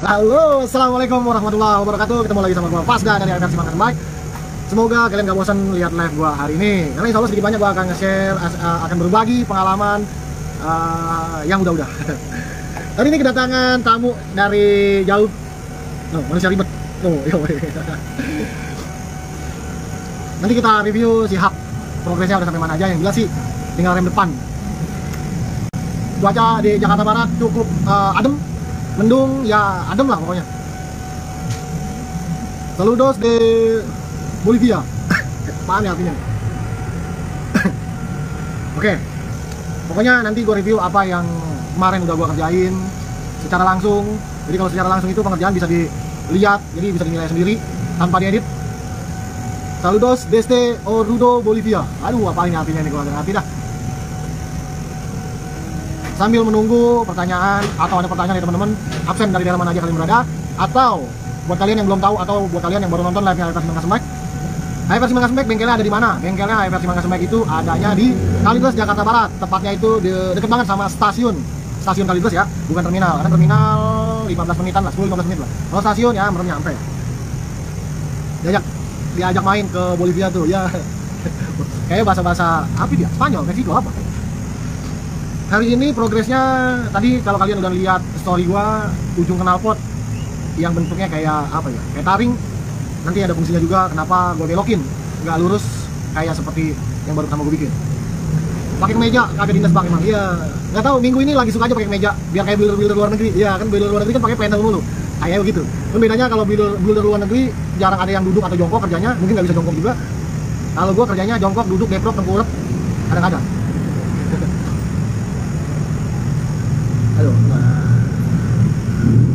Halo, assalamualaikum warahmatullahi wabarakatuh. Ketemu lagi sama gua Fasda dari Versi Makan Bike. Semoga kalian gak bosan lihat live gua hari ini. Karena insya Allah sedikit banyak gua akan nge-share, akan berbagi pengalaman yang udah-udah. Hari ini kedatangan tamu dari jauh. Manusia ribet. Nanti kita review si Hub. Progresnya udah sampai mana aja, yang jelas sih tinggal rem depan. Cuaca di Jakarta Barat cukup adem. Mendung, ya adem lah pokoknya. Saludos de Bolivia. Apaan ya artinya? Oke. Pokoknya nanti gue review apa yang kemarin udah gue kerjain secara langsung. Jadi kalau secara langsung itu pengerjaan bisa dilihat, jadi bisa dinilai sendiri tanpa diedit. Saludos desde Oruro Bolivia. Aduh, apa ini artinya ini, gue nggak ngerti dah. Sambil menunggu pertanyaan atau ada pertanyaan dari teman-teman absen dari daerah mana aja kalian berada, atau buat kalian yang belum tahu atau buat kalian yang baru nonton live-nya Versi Mangkas Bike. Versi Mangkas Bike bengkelnya ada di mana? Bengkelnya Versi Mangkas Bike itu adanya di Kalideres, Jakarta Barat. Tepatnya itu deket banget sama stasiun Kalideres ya, bukan terminal. Karena terminal 15 menitan lah, 10-15 menit lah. Kalau stasiun ya merem nyampe. Diajak main ke Bolivia tuh ya. Kayaknya bahasa-bahasa apa dia? Spanyol, Meksiko apa? Hari ini progresnya tadi kalau kalian udah lihat story gua, ujung knalpot yang bentuknya kayak apa ya, kayak taring, nanti ada fungsinya juga kenapa gua belokin nggak lurus kayak seperti yang baru pertama gua bikin. Pakai kemeja kagak dinas pakai emang, iya nggak tahu, minggu ini lagi suka aja pakai kemeja biar kayak builder luar negeri. Iya kan, builder luar negeri kan pakai pentel mulu kayak begitu. Kan bedanya kalau builder luar negeri jarang ada yang duduk atau jongkok kerjanya, mungkin nggak bisa jongkok juga. Kalau gua kerjanya jongkok, duduk, deprok, tengkurap, kadang-kadang. Aduh,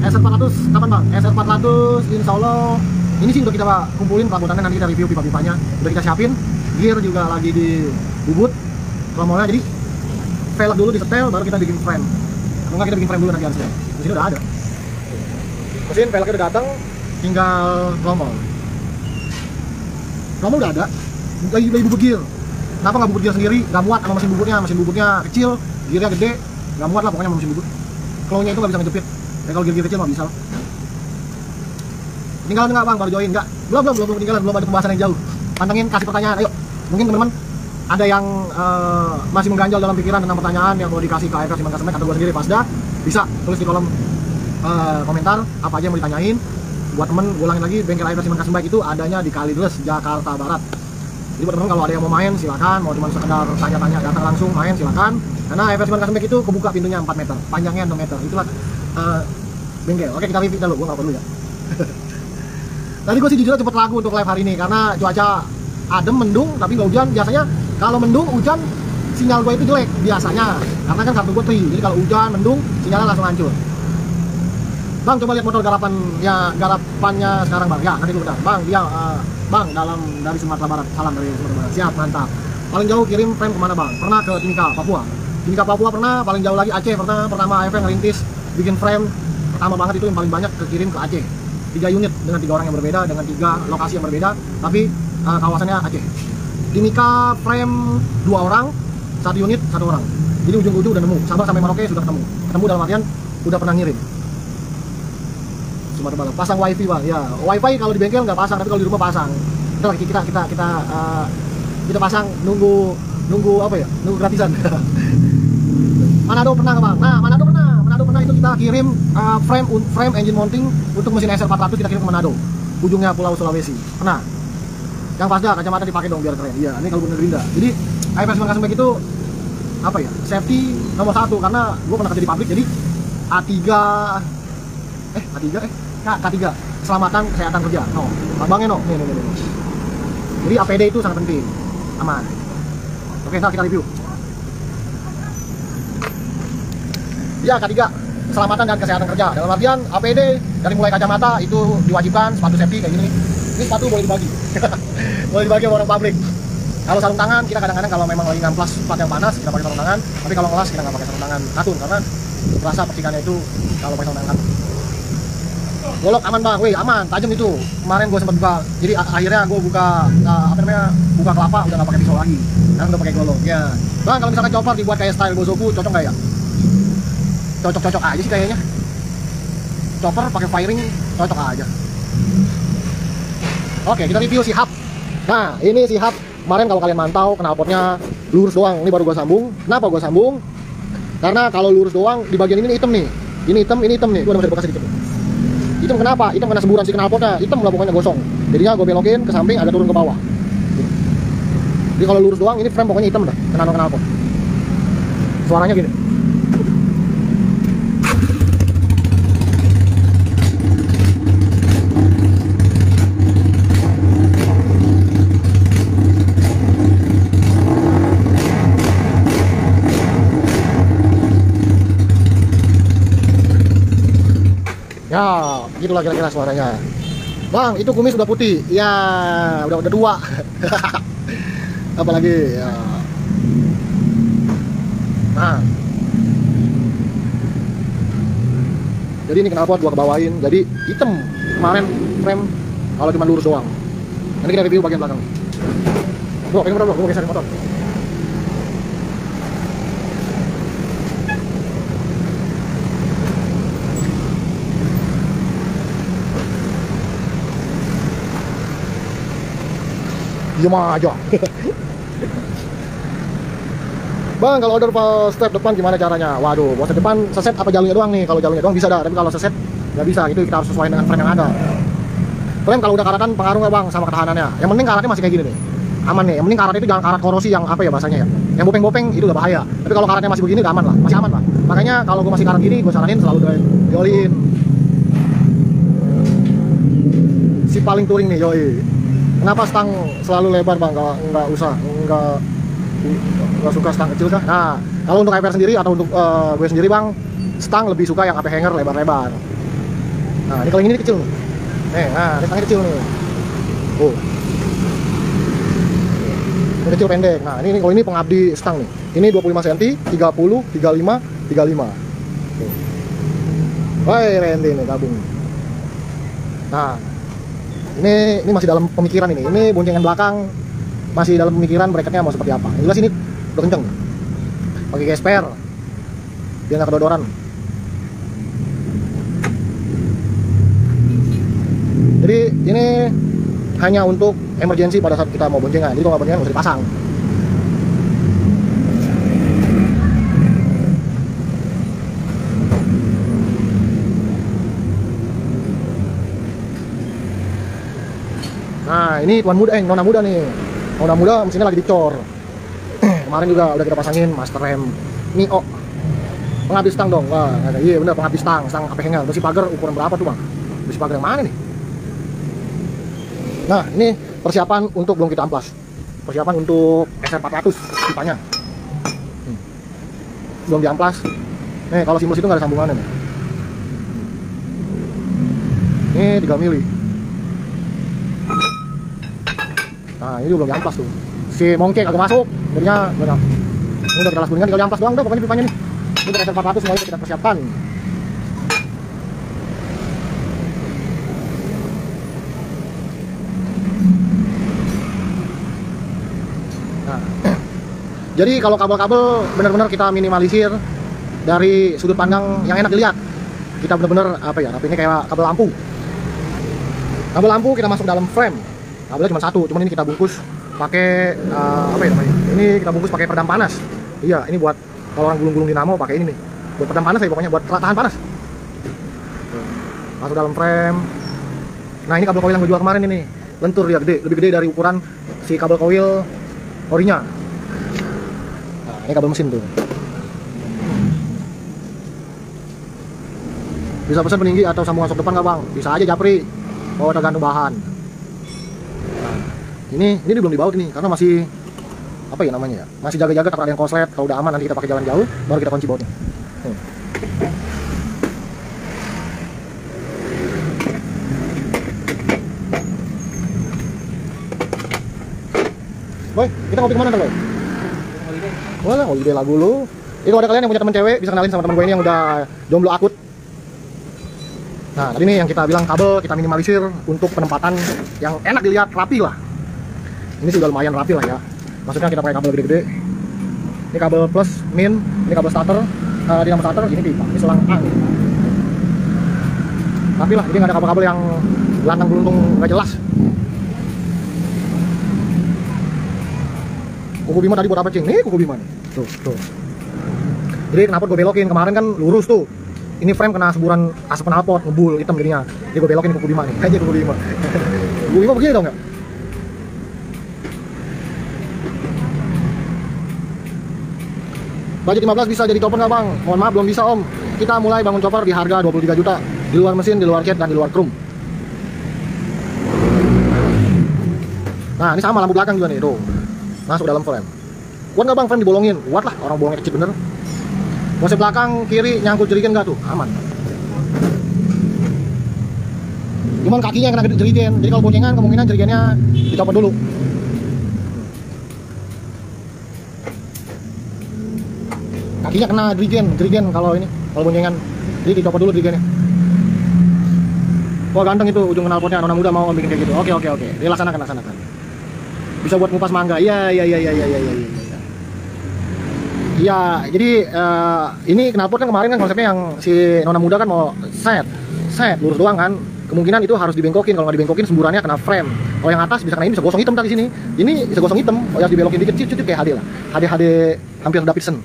SR400 kapan bang? SR400 insya Allah ini sih udah kita kumpulin perabotannya, nanti kita review pipa-pipanya udah kita siapin, gear juga lagi di bubut tromolnya, jadi velg dulu disetel baru kita bikin frame. Kalau nggak kita bikin frame dulu nanti harusnya. Di sini udah ada mesin, velgnya udah datang, tinggal tromol udah ada, lagi bubut gear. Kenapa nggak bubut gear sendiri? Nggak muat sama mesin bubutnya kecil, gearnya gede, nggak muat lah pokoknya mesin bubut. Claw-nya itu nggak bisa ngejepit. Ya kalau gear kecil mah bisa. Tinggalan nggak bang? Baru join nggak? Belum ketinggalan, belum ada pembahasan yang jauh. Pantengin, kasih pertanyaan. Ayo, mungkin teman-teman ada yang masih mengganjal dalam pikiran tentang pertanyaan yang mau dikasih ke Versi Mangkas Bike atau gue sendiri Fasda, bisa tulis di kolom komentar apa aja yang mau ditanyain. Buat temen, gue ulangin lagi, bengkel Versi Mangkas Bike itu adanya di Kalideres, Jakarta Barat. Jadi buat teman-teman kalau ada yang mau main silakan, mau cuma sekedar tanya-tanya datang langsung main silakan. Karena Versi Mangkas Bike itu kebuka pintunya 4 meter, panjangnya 6 meter. Itulah bengkel. Oke, kita review dulu, gue nggak perlu ya. Tadi gue sih jujur cepet lagu untuk live hari ini karena cuaca adem, mendung, tapi nggak hujan. Biasanya kalau mendung, hujan, sinyal gue itu jelek biasanya. Karena kan kartu gue tri, jadi kalau hujan, mendung, sinyalnya langsung hancur. Bang, coba lihat motor garapannya sekarang bang. Ya, nanti dulu bentar. Bang, dia bang dari Sumatera Barat. Salam dari Sumatera Barat. Siap, mantap. Paling jauh kirim frame kemana bang? Pernah ke Timika, Papua pernah. Paling jauh lagi Aceh pernah. Pertama AFF ngerintis bikin frame pertama banget itu yang paling banyak kekirim ke Aceh. 3 unit dengan 3 orang yang berbeda, dengan 3 lokasi yang berbeda, tapi kawasannya Aceh. Timika frame 2 orang, 1 unit 1 orang. Jadi ujung-ujung udah nemu. Sabang sampai Merauke sudah ketemu. Ketemu dalam artian udah pernah ngirim. Sumatera Barat. Pasang wifi bang. Ya, wifi kalau di bengkel nggak pasang, tapi kalau di rumah pasang. Kita pasang nunggu apa ya? Nunggu gratisan. Manado pernah bang? Nah, Manado pernah itu kita kirim frame engine mounting untuk mesin SR400 kita kirim ke Manado, ujungnya Pulau Sulawesi. Pernah. Yang Fasda kacamata dipakai dong biar keren. Iya, ini kalau bener Gerinda. Jadi Versi Mangkas Bike itu apa ya? Safety nomor 1 karena gue pernah kerja di pabrik, jadi K3 keselamatan kesehatan kerja. No, abangnya no. Nih. Jadi APD itu sangat penting, aman. Oke, ntar kita review. Ya, K3 keselamatan dan kesehatan kerja. Dalam artian APD dari mulai kacamata itu diwajibkan, sepatu safety kayak gini. Ini sepatu boleh dibagi. Boleh dibagi sama orang pabrik. Kalau sarung tangan kita kadang-kadang kalau memang lagi ngamplas tempat yang panas kita pakai sarung tangan, tapi kalau ngelas kita nggak pakai sarung tangan katun karena rasa percikannya itu kalau pakai sarung tangan katun. Golok aman bang, wih aman, tajam itu. Kemarin gue sempat buka, jadi akhirnya gue buka buka kelapa udah nggak pakai pisau lagi, sekarang udah pakai golok. Ya, bang kalau misalkan chopper dibuat kayak style Gozoku cocok nggak ya? Cocok aja sih kayaknya. chopper, pakai firing, cocok aja. Oke, kita review si hub. Nah, ini si hub. Kemarin kalau kalian mantau, knalpotnya lurus doang. Ini baru gua sambung. Kenapa gua sambung? Karena kalau lurus doang, di bagian ini hitam nih. Ini hitam nih. Gua ada bekas sedikit. Hitam kenapa? Hitam karena semburan si knalpotnya. Hitam lah pokoknya gosong. Jadinya gua belokin ke samping, agak turun ke bawah. Jadi kalau lurus doang, ini frame pokoknya hitam dah, kena knalpot. Suaranya gini. Ya, gitulah kira-kira suaranya. Bang, itu kumis udah putih. Ya, udah tua. Apalagi ya. Nah. Jadi ini knalpot gua kebawain. Jadi hitam kemarin frame kalau cuma lurus doang. Nanti kita review bagian belakang. Bro, pengen bro, gua geserin motor. Diam aja. Bang, kalau order step depan gimana caranya? Waduh, buat step depan seset apa jalurnya doang nih? Kalau jalurnya doang bisa dah, tapi kalau seset nggak bisa. Itu kita harus sesuaikan dengan frame yang ada. Frame kalau udah karatan pengaruh nggak bang sama ketahanannya? Yang penting karatnya masih kayak gini nih, aman nih. Yang penting karat itu jangan karat korosi yang apa ya bahasanya ya? Yang bopeng-bopeng itu udah bahaya. Tapi kalau karatnya masih begini udah aman lah, masih aman lah. Makanya kalau gue masih karat gini, gue saranin selalu diolin. Si paling touring nih, yoi. Kenapa stang selalu lebar bang? Nggak usah, nggak suka stang kecil kah? Nah, kalau untuk IPR sendiri atau untuk gue sendiri bang, stang lebih suka yang AP hanger lebar-lebar. Nah, ini kalau ini kecil nih. Nah, ini stangnya kecil nih. Oh, ini kecil pendek. Nah, ini kalau ini pengabdi stang nih. Ini 25 cm, 30, 35, 35. Woi, Randy nih gabung. Nah, ini masih dalam pemikiran ini. Ini boncengan belakang masih dalam pemikiran bracketnya mau seperti apa. Yang jelas ini udah kenceng. Pakai gesper biar nggak kedodoran. Jadi ini hanya untuk emergency pada saat kita mau boncengan. Jadi kalau nggak boncengan nggak usah dipasang. Nah, ini tuan muda, nona muda nih. Nona muda mesinnya lagi dicor. Kemarin juga udah kita pasangin master rem Mio. Penghabis stang dong. Wah, iya bener penghabis stang AP hanger. Besi pagar ukuran berapa tuh, Bang? Besi pagar yang mana nih? Nah, ini persiapan untuk belum kita amplas. Persiapan untuk SR400 pipanya. Belum diamplas. Nih, kalau simbol situ nggak ada sambungannya nih. Ini 3 mili. Nah, ini belum diamplas tuh. Si mongke kagak masuk. Jadinya benar. Ini udah kita las kuningan, tinggal diamplas doang tuh pokoknya pipanya nih. Ini udah SR400 semuanya kita persiapkan. Nah, jadi kalau kabel-kabel benar-benar kita minimalisir dari sudut pandang yang enak dilihat. Kita benar-benar apa ya? Tapi ini kayak kabel lampu. Kabel lampu kita masuk dalam frame. Kabelnya cuma satu, cuman ini kita bungkus pakai apa ya namanya? Ini kita bungkus pakai peredam panas. Iya, ini buat kalau orang gulung-gulung dinamo pakai ini nih. Buat peredam panas ya pokoknya, buat tahan panas. Masuk dalam frame. Nah, ini kabel coil yang gue jual kemarin ini. Lentur dia gede, lebih gede dari ukuran si kabel coil orinya. Nah, ini kabel mesin tuh. Bisa pesan peninggi atau sambungan sok depan nggak bang? Bisa aja japri. Oh, tergantung bahan. Ini belum dibaut nih karena masih apa ya namanya ya, masih jaga-jaga takut ada yang konslet. Kalau udah aman nanti kita pakai jalan jauh baru kita kunci bautnya. Boy, kita ngopi kemana ntar boy? Wah, holiday lagu lu. Itu ada kalian yang punya teman cewek bisa kenalin sama teman gue ini yang udah jomblo akut. Nah, tadi nih yang kita bilang kabel kita minimalisir untuk penempatan yang enak dilihat, rapi lah. Ini sih udah lumayan rapi lah ya. Maksudnya kita pakai kabel gede-gede. Ini kabel plus, min, ini kabel starter, dinamo starter, ini pipa, ini selang angin. Tapi lah, ini nggak ada kabel-kabel yang gelantang geluntung nggak jelas. Kuku Bima tadi buat apa, Cing? Nih kuku Bima nih. Tuh. Jadi knalpot gue belokin, kemarin kan lurus tuh. Ini frame kena semburan asap knalpot, ngebul hitam jadinya. Jadi gue belokin kuku Bima nih. Aja kuku Bima. Kuku Bima begini dong nggak? Budget 15 bisa jadi chopper nggak bang? Mohon maaf belum bisa om. Kita mulai bangun chopper di harga 23 juta. Di luar mesin, di luar cat, dan di luar chrome. Nah ini sama lampu belakang juga nih, tuh. Masuk dalam frame. Kuat nggak bang frame dibolongin? Kuat lah, orang bolongnya kecil bener. Konsep belakang kiri nyangkut jerigen nggak tuh? Aman. Cuman kakinya yang kena jerigen. Jadi kalau boncengan kemungkinan jerigennya dicopot dulu. Kakinya kena jerigen kalau ini, kalau boncengan. Jadi dicopot dulu jerigennya. Wah ganteng itu ujung knalpotnya, nona muda mau bikin kayak gitu. Oke. Dilaksanakan. Bisa buat ngupas mangga. Iya. Iya, jadi ini knalpot kan kemarin kan konsepnya yang si nona muda kan mau set lurus doang kan. Kemungkinan itu harus dibengkokin, kalau nggak dibengkokin semburannya kena frame. Kalau yang atas bisa kena ini, bisa gosong hitam tadi sini. Ini bisa gosong hitam, harus dibelokin dikit, cucuk kayak HD lah. HD hampir Davidson.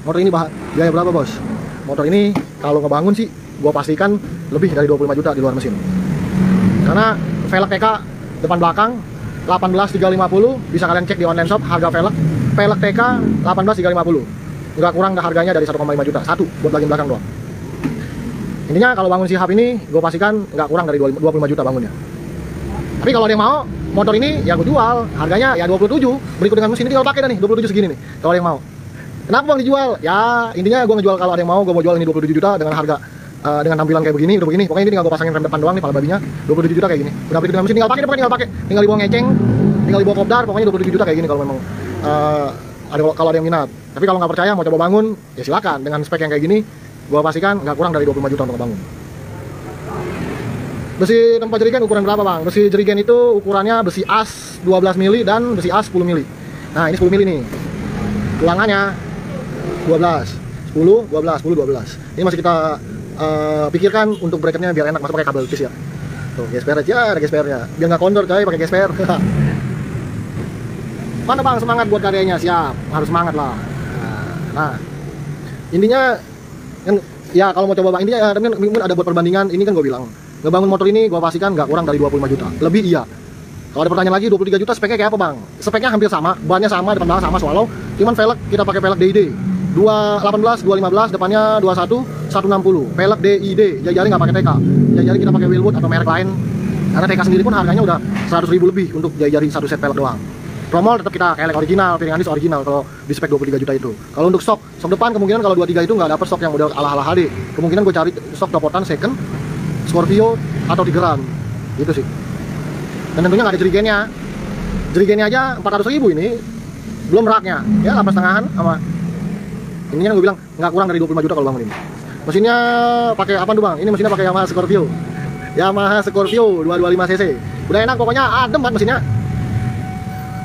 Motor ini biaya berapa bos? Motor ini kalau ngebangun sih, gua pastikan lebih dari 25 juta di luar mesin. Karena velg TK depan belakang 18.350, bisa kalian cek di online shop harga velg TK 18.350. Nggak kurang harganya dari 1,5 juta. Satu buat bagian belakang doang. Intinya kalau bangun Sihab ini gue pastikan nggak kurang dari 25 juta bangunnya. Tapi kalau ada yang mau motor ini ya gue jual, harganya ya 27. Berikut dengan mesin ini tinggal pakai dah nih 27 segini nih. Kalau ada yang mau. Kenapa bang dijual? Ya intinya gue ngejual, kalau ada yang mau gue mau jual ini 27 juta dengan harga dengan tampilan kayak begini, udah begini. Pokoknya ini tinggal gue pasangin rem depan doang nih, pala babinya 27 juta kayak gini. Udah berikut dengan mesin tinggal pakai, tinggal dibawa ngeceng, tinggal dibawa kopdar, pokoknya 27 juta kayak gini kalau memang kalau ada yang minat. Tapi kalau nggak percaya mau coba bangun ya silakan, dengan spek yang kayak gini gua pastikan nggak kurang dari 25 juta untuk ngebangun. Besi tempat jerigen ukuran berapa bang? Besi jerigen itu ukurannya besi as 12 mili dan besi as 10 mili. Nah ini 10 mili nih, tulangannya 12 10 12. Ini masih kita pikirkan untuk bracketnya biar enak, masuk pakai kabel pis ya. Tuh gesper aja, ada gespernya biar nggak kondor coy, pakai gesper. Mana bang semangat buat karyanya? Siap, harus semangat lah. Nah intinya kan ya kalau mau coba bang, intinya mungkin ada buat perbandingan. Ini kan gue bilang ngebangun motor ini gue pastikan nggak kurang dari 25 juta lebih. Iya, kalau ada pertanyaan lagi 23 juta speknya kayak apa bang? Speknya hampir sama, bannya sama, depan belakang sama swallow, cuman velg kita pakai velg DID 218 215, depannya 21 160, velg DID, jari nggak pakai TK, jari kita pakai Wilwood atau merek lain, karena TK sendiri pun harganya udah 100.000 lebih untuk jari satu set velg doang. Promol tetap kita kayak original, piringan dis original kalau di spek 23 juta itu. Kalau untuk stok depan kemungkinan kalau 23 itu nggak dapet stok yang model ala-ala HD. Kemungkinan gue cari stok copotan second, Scorpio atau Tigeran. Gitu sih. Dan tentunya nggak ada jerigennya. Jerigennya aja 400.000 ini. Belum raknya. Ya 8,5-an sama. Ini kan gue bilang nggak kurang dari 25 juta kalau bangun ini. Mesinnya pakai apa tuh bang? Ini mesinnya pakai Yamaha Scorpio. Yamaha Scorpio 225 cc. Udah enak pokoknya, adem banget mesinnya.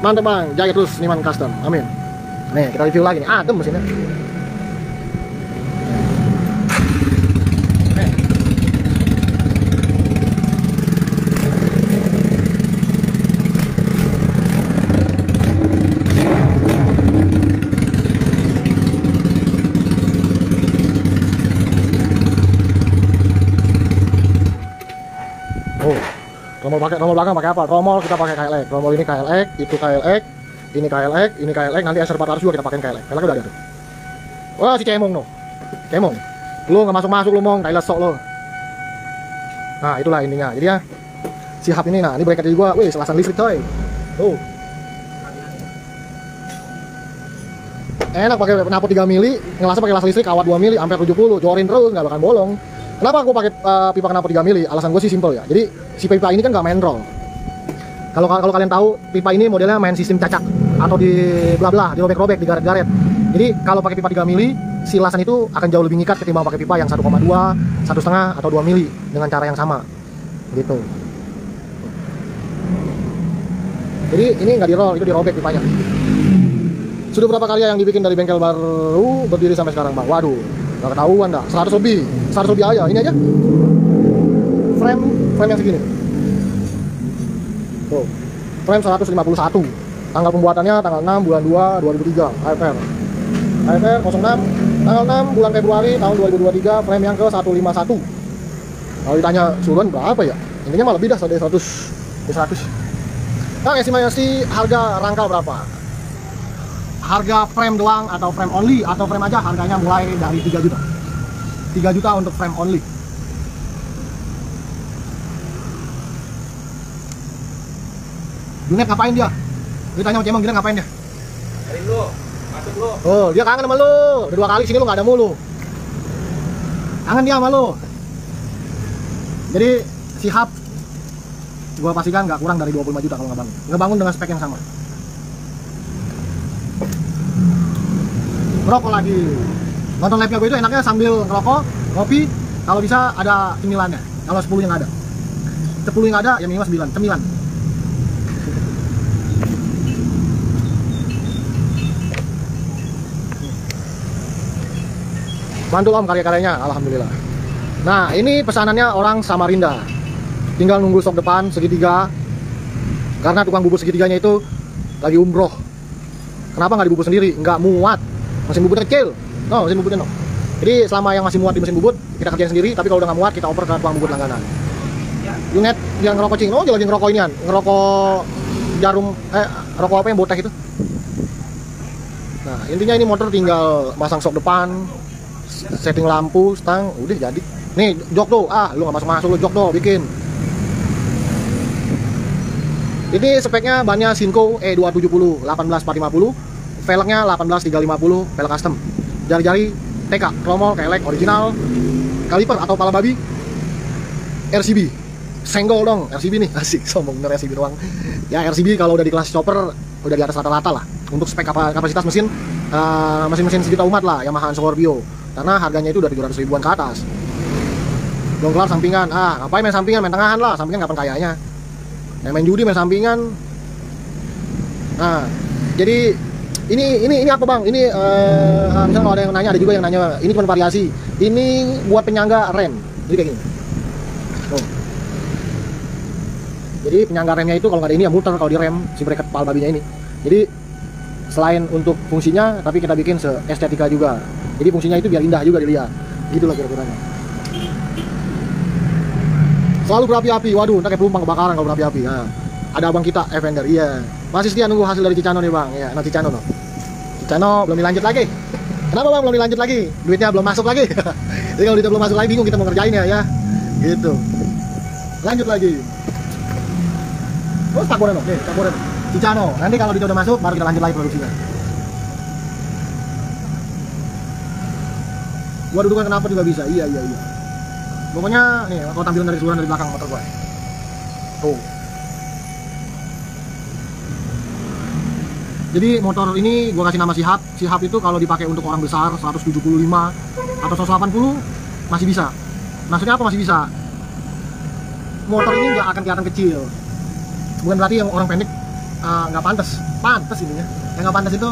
Mantap bang, jaya terus Niman Custom, amin. Nih kita review lagi nih, adem mesinnya. Tromol belakang pakai apa? Tromol kita pakai KLX. Tromol ini KLX, itu KLX, ini KLX, ini KLX, nanti SR400 juga kita pakai KLX. KLX udah ada tuh. Wah si Cemong no. Cemong. Lu nggak masuk lu mong, Thailand sok lo. Nah itulah intinya. Jadi ya Sihab ini, nah ini bracket juga, wih selasan listrik coy. Tuh. Enak pakai knalpot 3 mili, ngelasnya pakai las listrik kawat 2 mili, ampere 70, jorin terus nggak bakal bolong. Kenapa aku pakai pipa knalpot 3 mili? Alasan gue sih simple ya. Jadi si pipa ini kan nggak main roll. Kalau kalian tahu, pipa ini modelnya main sistem cacak atau di bla-bla, dirobek-robek, digaret-garet. Jadi kalau pakai pipa 3 mili, si lasan itu akan jauh lebih ngikat ketimbang pakai pipa yang 1,2, 1,5 atau 2 mili dengan cara yang sama. Gitu. Jadi ini nggak di roll, itu dirobek pipanya. Sudah berapa kali yang dibikin dari bengkel baru berdiri sampai sekarang bang? Waduh, nggak ketahuan dah. 100 lebih aja. Ini aja frame yang segini. Tuh, frame 151. Tanggal pembuatannya tanggal 6 bulan 2 2003. AFR 06 tanggal 6 bulan Februari tahun 2023, frame yang ke 151. Kalau ditanya suruhan berapa ya? Intinya mah lebih dah, 100. Nah, estimasi harga rangkal berapa? Harga frame doang atau frame only atau frame aja harganya mulai dari 3 juta. 3 juta untuk frame only. Junet ngapain dia? Ditanya sama Cemong, Junet ngapain dia? Cariin lu, masuk lu. Oh, dia kangen sama lu. Udah 2 kali sini lu gak ada mulu. Kangen dia sama lu. Jadi si hub gua pastikan gak kurang dari 25 juta kalau ngebangun dengan spek yang sama. Ngerokok lagi. Nonton live-nya gue itu enaknya sambil ngerokok, ngopi, kalau bisa ada cemilannya. Kalau 10 yang ada. 10 yang ada ya minimal 9, cemilan. Mantul om karya-karyanya, alhamdulillah. Nah, ini pesanannya orang Samarinda. Tinggal nunggu stok depan segitiga. Karena tukang bubur segitiganya itu lagi umroh. Kenapa nggak dibubur sendiri? Nggak muat. Mesin bubutnya kecil. No, mesin bubutnya no. Jadi selama yang masih muat di mesin bubut, kita kerjain sendiri. Tapi kalau udah nggak muat, kita oper ke tukang bubut langganan. Junet yang ngerokok cing. Oh, dia lagi ngerokok inian. Ngerokok jarum, rokok apa yang botak itu? Nah, intinya ini motor tinggal masang sok depan, setting lampu, stang, udah jadi. Nih, jok tuh. Lu nggak masuk-masuk, lu jok tuh, bikin. Ini speknya bannya Sinco E270 18450, velgnya 18350, velg custom. Jari-jari TK, tromol, kelek, original, kaliper atau pala babi, RCB. Senggol dong, RCB nih, asik, sombong bener RCB doang. Ya RCB kalau udah di kelas chopper, udah di atas rata-rata lah. Untuk spek kapasitas mesin, mesin-mesin sejuta umat lah, Yamaha Scorpio. Karena harganya itu udah 700 ribuan ke atas. Dongklar sampingan, ngapain main sampingan, main tengahan lah, sampingan kapan kayanya. Yang main judi, main sampingan. Nah, jadi ini apa bang? Ini misalnya kalau ada yang nanya, ada juga yang nanya, ini cuma variasi. Ini buat penyangga rem, jadi kayak gini. Tuh. Jadi penyangga remnya itu kalau nggak ada ini ya muter kalau di rem si bracket pal babinya ini. Jadi selain untuk fungsinya, tapi kita bikin estetika juga. Jadi fungsinya itu biar indah juga dilihat. Gitulah kira-kiranya. Selalu berapi-api, waduh, ntar kayak pelumpang kebakaran kalau berapi-api. Nah, ada abang kita, Evander, iya. Masih setia nunggu hasil dari Cicano nih bang, ya, nah Cicano no. Cicano belum dilanjut lagi. Kenapa bang belum dilanjut lagi? Duitnya belum masuk lagi. Jadi kalau duitnya belum masuk lagi, bingung kita mau ngerjain ya, gitu. Lanjut lagi. Oh, Caporen, oke, Caporen. Cicano, nanti kalau duitnya udah masuk, baru kita lanjut lagi produksinya. Gua dudukan kenapa juga bisa, iya. Pokoknya nih, kalau tampilan dari keseluruhan dari belakang motor gua. Tuh. Jadi motor ini gua kasih nama Sihab. Sihab itu kalau dipakai untuk orang besar 175 atau 180 masih bisa. Maksudnya apa masih bisa? Motor ini nggak akan kelihatan kecil. Bukan berarti yang orang pendek nggak pantas. Pantas ininya. Yang nggak pantas itu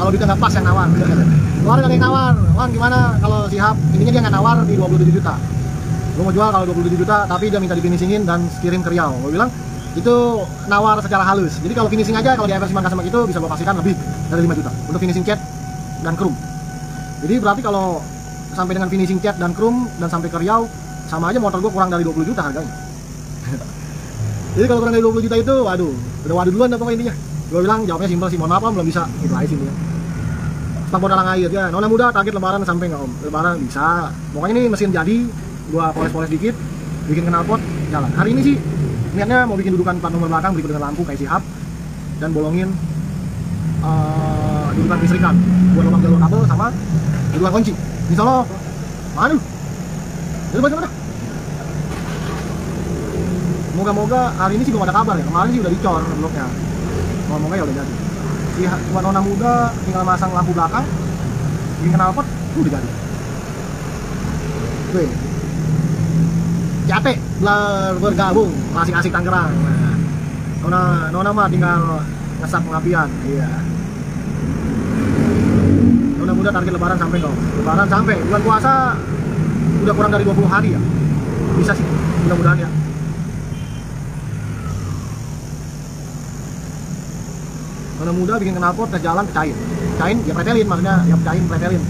kalau duitnya nggak pas yang nawar. Keluar gak yang nawar, Wan gimana kalau Sihab, intinya dia nggak nawar di 27 juta. Gue mau jual kalau 27 juta, tapi dia minta difinishingin dan kirim ke Riau. Gue bilang, itu nawar secara halus. Jadi kalau finishing aja, kalau di FRC Mangga Semek itu bisa gue pastikan lebih dari 5 juta untuk finishing cat dan chrome. Jadi berarti kalau sampai dengan finishing cat dan chrome dan sampai ke Riau, sama aja motor gue kurang dari 20 juta harganya. Jadi kalau kurang dari 20 juta itu, waduh, udah waduh duluan dah pokoknya intinya. Gue bilang jawabnya simpel sih, mohon maaf belum bisa, itu aja sih intinya. Stang dalang air ya, nona muda target lebaran sampai nggak om? Lebaran bisa. Pokoknya ini mesin jadi, gua poles-poles dikit, bikin knalpot, jalan. Hari ini sih niatnya mau bikin dudukan plat nomor belakang berikut dengan lampu kayak Sihab dan bolongin dudukan listrikan buat lubang jalur kabel sama dudukan kunci. Insya Allah, mana? Jadi bagaimana? Moga-moga hari ini sih belum ada kabar ya. Kemarin sih udah dicor bloknya. Moga-moga ya udah jadi. Buat nona muda tinggal masang lampu belakang, bikin knalpot, udah jadi. Tuh, Jate bergabung, asik-asik Tangerang. Nah, nona mah tinggal ngesap pengapian, iya. Nona muda target lebaran sampai dong. Lebaran sampai bulan puasa udah kurang dari 20 hari ya. bisa sih, mudah-mudahan ya. Mana mudah bikin knalpot tes jalan pecahin ya pretelin, maksudnya ya pecahin pretelin.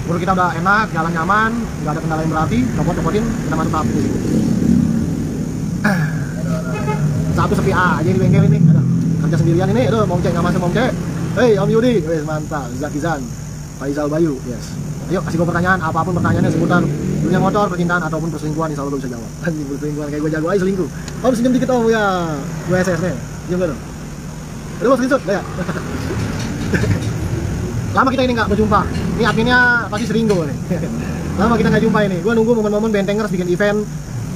Menurut kita udah enak, jalan nyaman, nggak ada kendala yang berarti, copot-copotin, kita masuk tahap ini. Satu sepi aja di bengkel ini, ada kerja sendirian ini, aduh mau cek nggak masuk mau cek. Hei Om Yudi, wes mantap, Zakizan, Faisal Bayu, yes. Ayo kasih gue pertanyaan, apapun pertanyaannya seputar dunia motor, percintaan ataupun perselingkuhan, insya Allah gue bisa jawab. Anjing perselingkuhan kayak gue jago aja selingkuh. Om senyum dikit Om ya, gue SS nih, senyum dulu. Aduh mau screenshot, ya. Lama kita ini nggak berjumpa. Ini adminnya pasti Seringgo nih. Lama kita nggak jumpa ini. Gue nunggu momen-momen Bentengers bikin event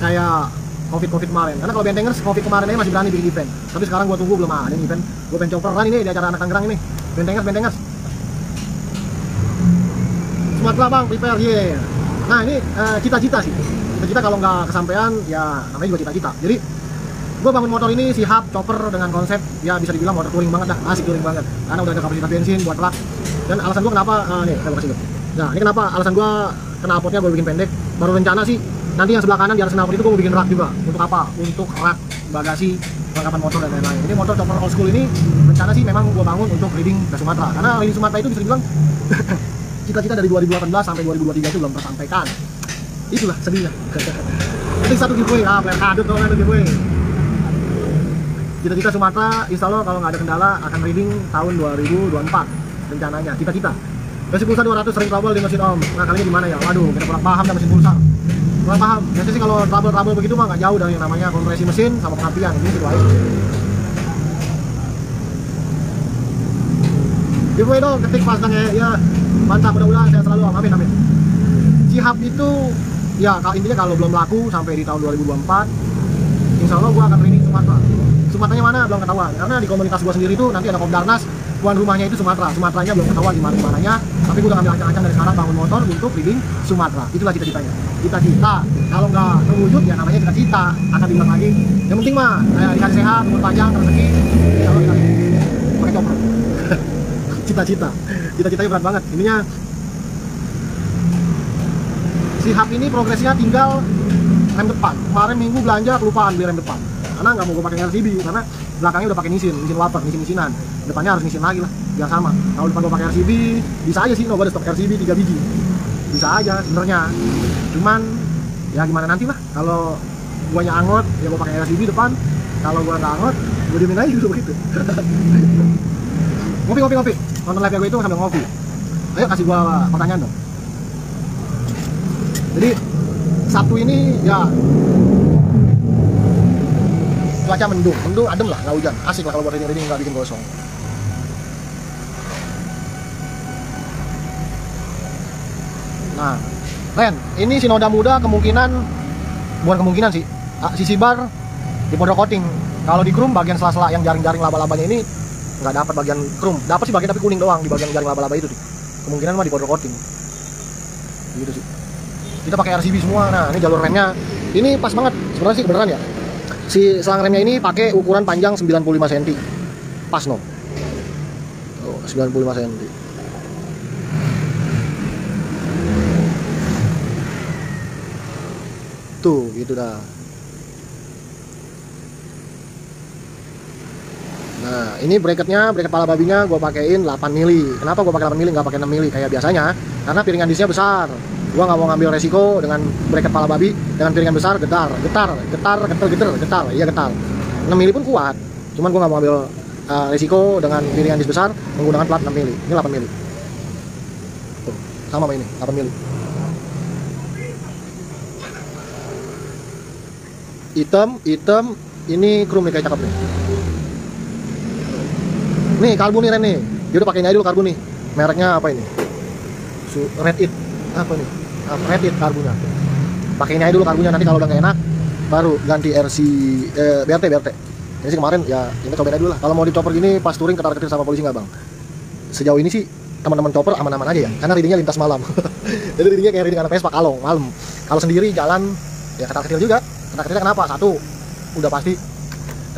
kayak COVID kemarin. Karena kalau Bentengers COVID kemarin aja masih berani bikin event. Tapi sekarang gue tunggu belum ada event. Gue pengen coperan ini di acara anak Tangerang ini. Bentengers. Sumatera bang, prepare yeah. Nah ini cita-cita sih. Cita-cita kalau nggak kesampaian ya namanya juga cita-cita. Jadi gue bangun motor ini si hub chopper dengan konsep ya bisa dibilang motor touring banget dah, asik touring banget. Karena udah ada kapasitas bensin buat truk. Dan alasan gue kenapa nih saya kasih. Nah ini kenapa alasan gue knalpotnya gue bikin pendek. Baru rencana sih nanti yang sebelah kanan di atas knalpot itu gue mau bikin rak juga. Untuk apa? Untuk rak bagasi, perlengkapan motor dan lain-lain. Ini motor chopper old school ini rencana sih memang gue bangun untuk riding ke Sumatera. Karena riding Sumatera itu bisa dibilang cita-cita dari 2018 sampai 2023 itu belum tersampaikan. Itulah sedihnya. Itu satu giveaway, player kadut dong, ada giveaway. Cita-cita Sumatera, insya Allah kalau nggak ada kendala akan reading tahun 2024 rencananya, cita-cita. Mesin pulsa 200 sering trouble di mesin Om. Nah kali ini gimana ya? Waduh, kita kurang paham dah mesin pulsa. Kurang paham. Biasanya sih kalau trouble begitu mah nggak jauh dari yang namanya kompresi mesin sama pengapian. Ini gitu aja. Giveaway dong, ketik pasang ya. Mantap, mudah-mudahan saya selalu Om. Amin. Si hub itu ya intinya kalau belum laku sampai di tahun 2024, insya Allah gua akan reading Sumatera. Sumateranya mana belum ketahuan, karena di komunitas gua sendiri itu nanti ada Kopdarnas, tuan rumahnya itu Sumateranya belum ketahuan di mana-mananya, tapi gua udah ngambil ancang-ancang dari sekarang bangun motor untuk reading Sumatera. Itulah cita-citanya. Cita-cita, kalau nggak terwujud ya namanya cita-cita, akan dibilang lagi. Yang penting mah dikasih sehat, umur panjang, rezeki, insya Allah kita pakai chopper. Cita-citanya berat banget. Ininya si hub ini progresnya tinggal rem depan. Kemarin minggu belanja kelupaan beli rem depan. Karena nggak mau gue pakai RCB, karena belakangnya udah pakai nisin waper, nisin-nisinan. Depannya harus nisin lagi lah, biar sama. Kalau depan gue pakai RCB, bisa aja sih, gue ada stok RCB 3 biji. Bisa aja sebenarnya. Cuman ya gimana nanti lah. Kalau guanya angot, ya gue pakai RCB depan. Kalau gue nggak angot, gue diemin aja dulu begitu. Ngopi. Nonton live gue itu sambil ngopi. Ayo kasih gue pertanyaan dong. Jadi Sabtu ini ya cuaca mendung adem lah, nggak hujan, asik lah kalau buat riding nggak bikin gosong. Nah Ren, ini si noda muda bukan kemungkinan sih, sisi bar di powder coating. Kalau di chrome bagian sela-sela yang jaring-jaring laba-labanya ini nggak dapat bagian chrome, dapat sih bagian tapi kuning doang di bagian jaring laba-laba itu tuh. Kemungkinan mah di powder coating gitu sih. Kita pakai RCB semua. Nah ini jalur remnya ini pas banget sebenarnya sih, beneran ya. Si selang remnya ini pakai ukuran panjang 95 cm. Pas no. Oh, 95 cm. Tuh, gitu dah. Nah, ini bracket pala babinya gue pakein 8 mili. Kenapa gue pakai 8 mili nggak pakai 6 mili kayak biasanya? Karena piringan disnya besar. Gue nggak mau ngambil resiko dengan bracket pala babi dengan piringan besar, getar, iya getar. 6 mili pun kuat, cuman gue nggak mau ambil resiko dengan piringan dis besar menggunakan plat 6 mili. Ini 8 mili. Tuh, sama ini 8 mili. Hitam, ini chrome nih kayak cakep nih. Nih kalbu nih Ren nih, dia udah pakai ini aja dulu kalbu nih. Mereknya apa ini? Red It apa nih? Red It karbunya. Pakai ini aja dulu karbunya, nanti kalau udah nggak enak baru ganti BRT. Ini sih kemarin ya kita cobain aja dulu lah. Kalau mau di chopper gini pas touring ketar-ketir sama polisi nggak bang? Sejauh ini sih teman-teman chopper aman-aman aja ya, karena readingnya lintas malam. Jadi readingnya kayak reading anak Vespa kalong malam. Kalau sendiri jalan ya ketar-ketir juga. Ketar-ketirnya kenapa? Satu udah pasti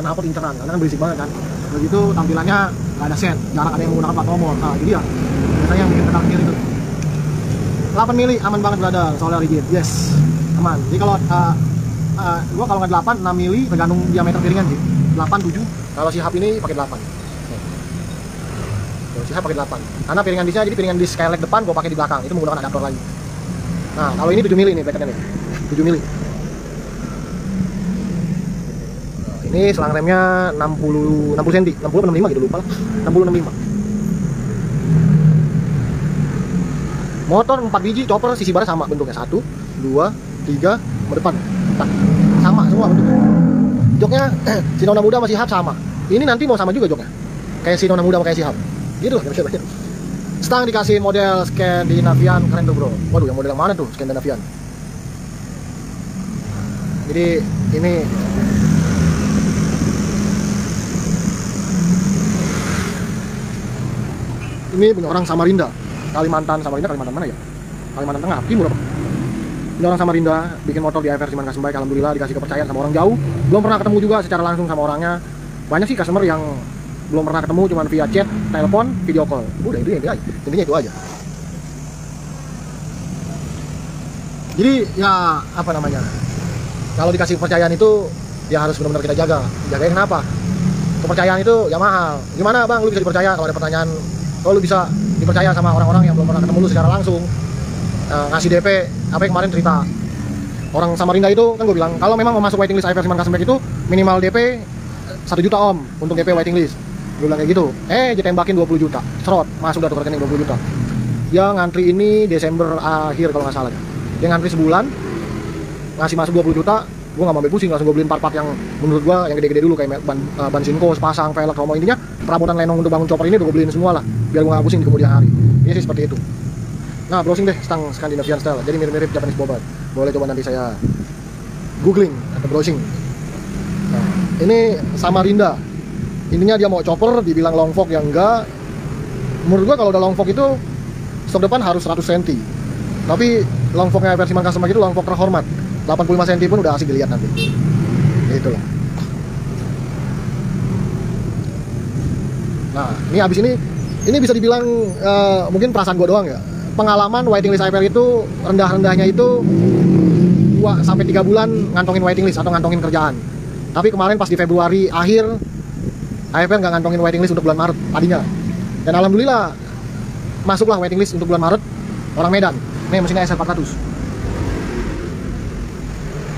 knalpot inceran karena kan berisik banget kan. Begitu tampilannya nggak ada set, jarang ada yang menggunakan plat nomor. Nah jadi ya biasanya yang bikin ketar-ketir itu. 8 mili aman banget brother, soalnya rigid, yes aman. Jadi kalau gua kalau nggak 8, 6 mili tergantung diameter piringan sih. 8, 7. Kalau si Hub ini pakai 8. Kalau si Hub pakai 8. Karena piringan disnya jadi piringan dis Skylake depan gua pakai di belakang. Itu menggunakan adaptor lagi. Nah, kalau ini 7 mili nih bracketnya nih. 7 mili. Nah, ini selang remnya 60 cm, 60 atau 65 gitu lupa lah. 60 65. Motor 4 biji, chopper sisi barnya sama bentuknya. 1, 2, 3, berdepan. Nah, sama semua bentuknya. Joknya si Nona Muda masih Hub sama. Ini nanti mau sama juga joknya. Kayak si Nona Muda sama kayak si Hub. Gitu lah. Stang dikasih model Scandinavian, keren tuh bro. Waduh, yang model yang mana tuh Scandinavian? Jadi ini punya orang Samarinda, Kalimantan mana ya? Kalimantan Tengah, Timur apa? Ini orang Samarinda bikin motor di AFR Siman Custom Bike. Alhamdulillah dikasih kepercayaan sama orang jauh. Belum pernah ketemu juga secara langsung sama orangnya. Banyak sih customer yang belum pernah ketemu, cuman via chat, telepon, video call. Udah itu ya, intinya itu aja. Jadi ya apa namanya? Kalau dikasih kepercayaan itu ya harus benar-benar kita jaga. Jagain kenapa? Kepercayaan itu ya mahal. Gimana bang, lu bisa dipercaya kalau ada pertanyaan? Kalau lu bisa dipercaya sama orang-orang yang belum pernah ketemu lu secara langsung, ngasih DP, apa yang kemarin cerita orang Samarinda itu kan gue bilang kalau memang mau masuk waiting list AFR Siman Custom Bike itu minimal DP 1 juta om untuk DP waiting list. Gue bilang kayak gitu. Ditembakin 20 juta serot, masuk dah tuh rekening 20 juta. Dia ngantri ini Desember akhir kalau nggak salah. Dia ngantri sebulan, ngasih masuk 20 juta. Gue nggak mau ambil pusing, langsung gue beliin part-part yang menurut gue yang gede-gede dulu, kayak ban sinkos, pasang, velg, romo. Intinya perabotan lenong untuk bangun chopper ini udah gue beliin semua lah, biar gue nggak pusing di kemudian hari. Ini sih seperti itu. Nah, browsing deh stang Scandinavian style, jadi mirip-mirip Japanese bobot. Boleh coba nanti saya googling atau browsing. Nah, ini Samarinda. Intinya dia mau chopper, dibilang long fork yang enggak. Menurut gua kalau udah long fork itu stok depan harus 100 cm. Tapi long forknya versi Siman Custom Bike itu long fork terhormat. 85 cm pun udah asik dilihat nanti. Gitu loh. Nah, ini abis ini bisa dibilang mungkin perasaan gua doang ya. Pengalaman waiting list AFR itu rendah-rendahnya itu 2 sampai 3 bulan ngantongin waiting list atau ngantongin kerjaan. Tapi kemarin pas di Februari akhir AFR nggak ngantongin waiting list untuk bulan Maret tadinya. Dan alhamdulillah masuklah waiting list untuk bulan Maret orang Medan. Ini mesinnya SL400.